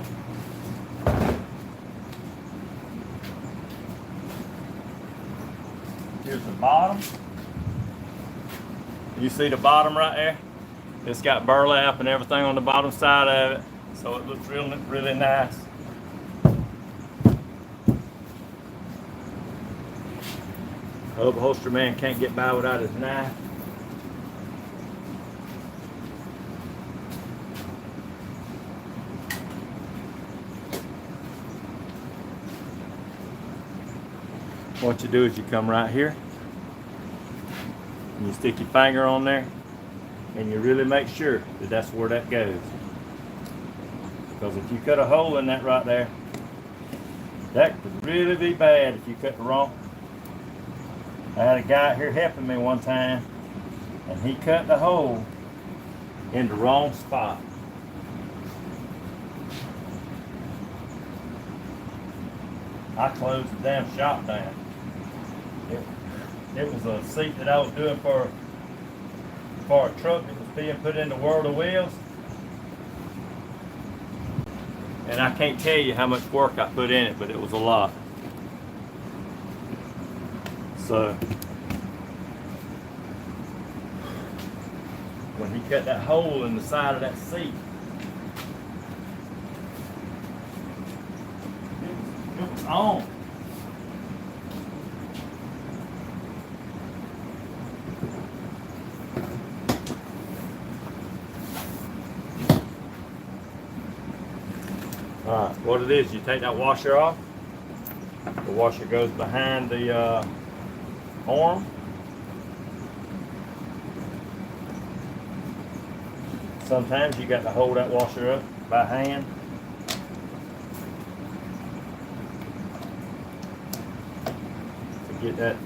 Here's the bottom. You see the bottom right there? It's got burlap and everything on the bottom side of it, so it looks really, really nice. The upholstery man can't get by without his knife. What you do is you come right here and you stick your finger on there and you really make sure that that's where that goes. Because if you cut a hole in that right there, that could really be bad if you cut the wrong. I had a guy here helping me one time and he cut the hole in the wrong spot. I closed the damn shop down. It was a seat that I was doing for a truck that was being put in the World of Wheels. And I can't tell you how much work I put in it, but it was a lot. So when he cut that hole in the side of that seat, it was on. Alright, what it is, you take that washer off. The washer goes behind the arm. Sometimes you got to hold that washer up by hand. To get that.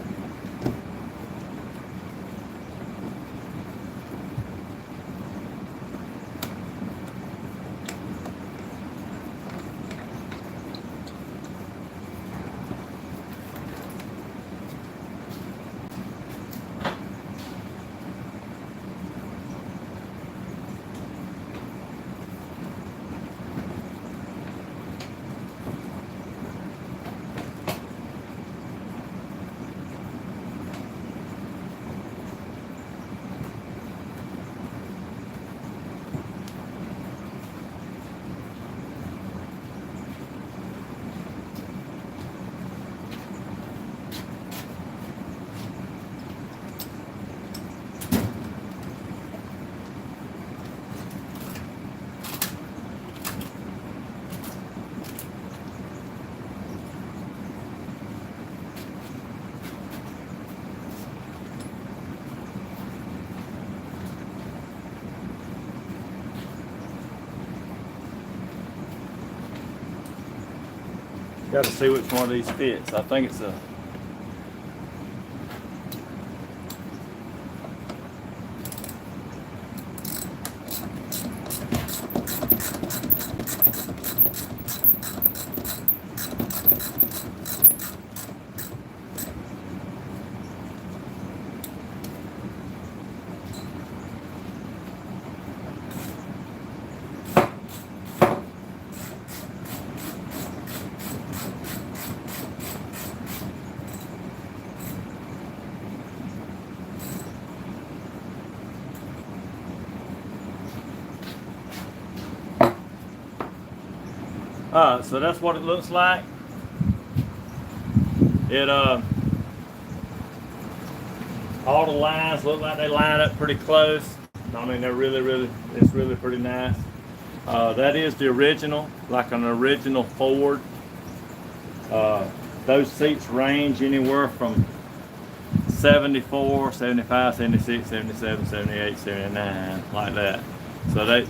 Got to see which one of these fits. I think it's a Alright, so that's what it looks like. It all the lines look like they line up pretty close. I mean, they're it's really pretty nice. That is the original, like an original Ford. Those seats range anywhere from 74, 75, 76, 77, 78, 79, like that. So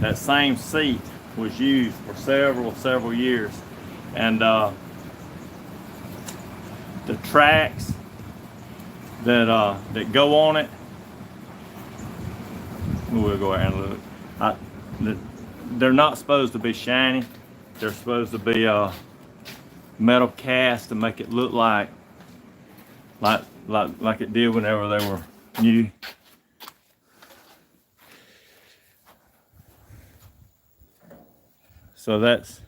that same seat was used for several years. And the tracks that go on it, we'll go ahead and look. They're not supposed to be shiny. They're supposed to be metal cast to make it look like it did whenever they were new. So that's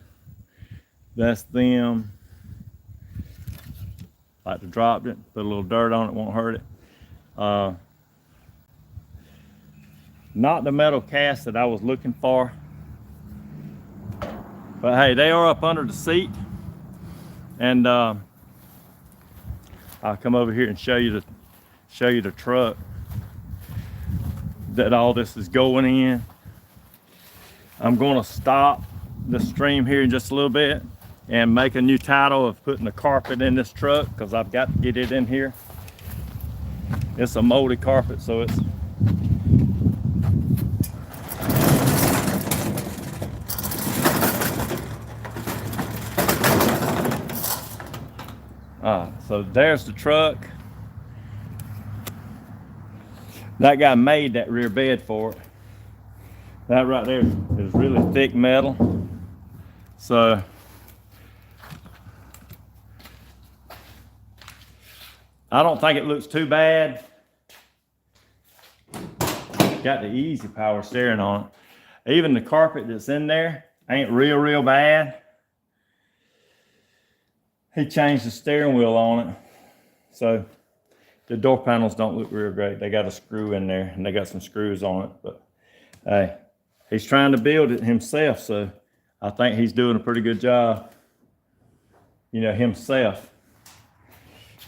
them. Like to drop it, put a little dirt on it, won't hurt it. Not the metal cast that I was looking for, but hey, they are up under the seat, and I'll come over here and show you the truck that all this is going in. I'm going to stop the stream here in just a little bit and make a new title of putting the carpet in this truck, because I've got to get it in here. It's a molded carpet, so it's so there's the truck. That guy made that rear bed for it. That right there is really thick metal. So I don't think it looks too bad. Got the easy power steering on it. Even the carpet that's in there ain't real bad. He changed the steering wheel on it. So the door panels don't look real great. They got a screw in there and they got some screws on it, but hey, he's trying to build it himself. So I think he's doing a pretty good job, you know, himself.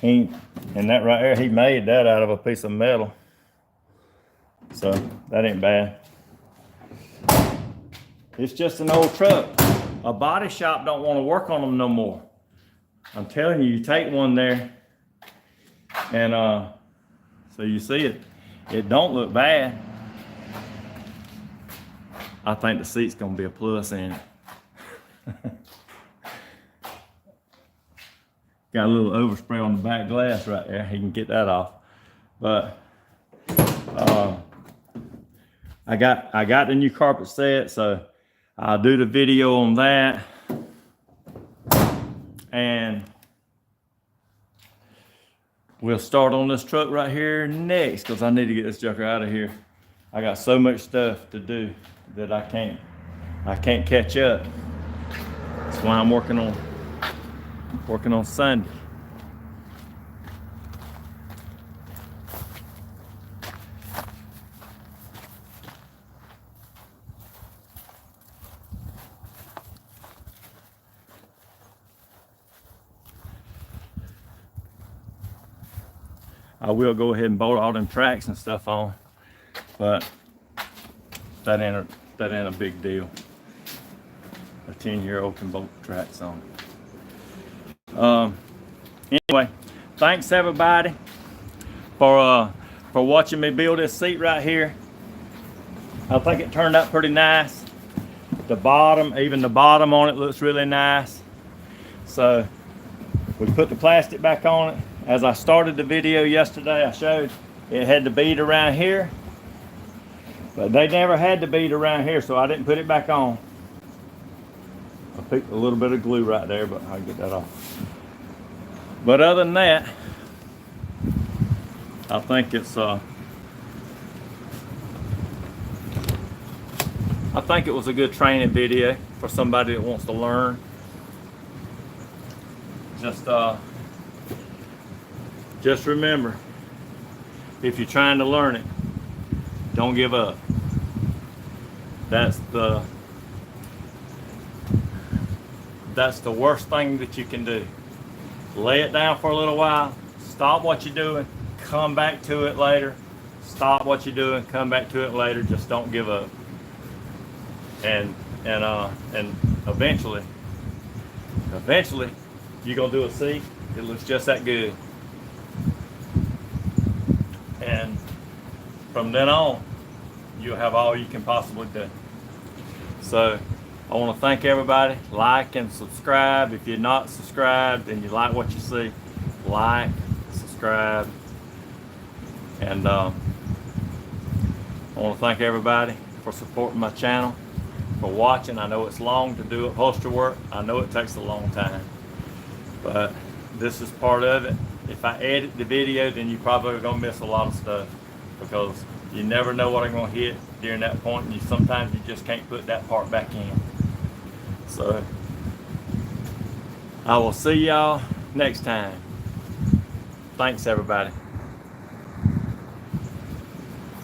And that right there, he made that out of a piece of metal. So that ain't bad. It's just an old truck. A body shop don't want to work on them no more. I'm telling you, you take one there and so you see it don't look bad. I think the seat's gonna be a plus in it. Got a little overspray on the back glass right there. He can get that off. But I got the new carpet set, so I'll do the video on that. And we'll start on this truck right here next, because I need to get this joker out of here. I got so much stuff to do that I can't catch up. That's why I'm working on Sunday. I will go ahead and bolt all them tracks and stuff on, but that ain't a big deal. A 10-year-old can bolt the tracks on. Anyway, thanks everybody for watching me build this seat right here. I think it turned out pretty nice. Even the bottom on it looks really nice. So we put the plastic back on it. As I started the video yesterday, I showed it had the bead around here, but they never had the bead around here, so I didn't put it back on. I picked a little bit of glue right there, but I'll get that off. But other than that, I think it was a good training video for somebody that wants to learn. Just remember, if you're trying to learn it, don't give up. That's the worst thing that you can do. Lay it down for a little while, stop what you're doing, come back to it later. Stop what you're doing, come back to it later. Just don't give up. And eventually you're gonna do a seat. It looks just that good. from then on, you'll have all you can possibly do. So I want to thank everybody. Like and subscribe. If you're not subscribed and you like what you see, like, subscribe. And I want to thank everybody for supporting my channel, for watching. I know it's long to do upholstery work. I know it takes a long time, but this is part of it. If I edit the video, then you probably are going to miss a lot of stuff, because you never know what I'm going to hit during that point, and sometimes you just can't put that part back in. So I will see y'all next time. Thanks, everybody.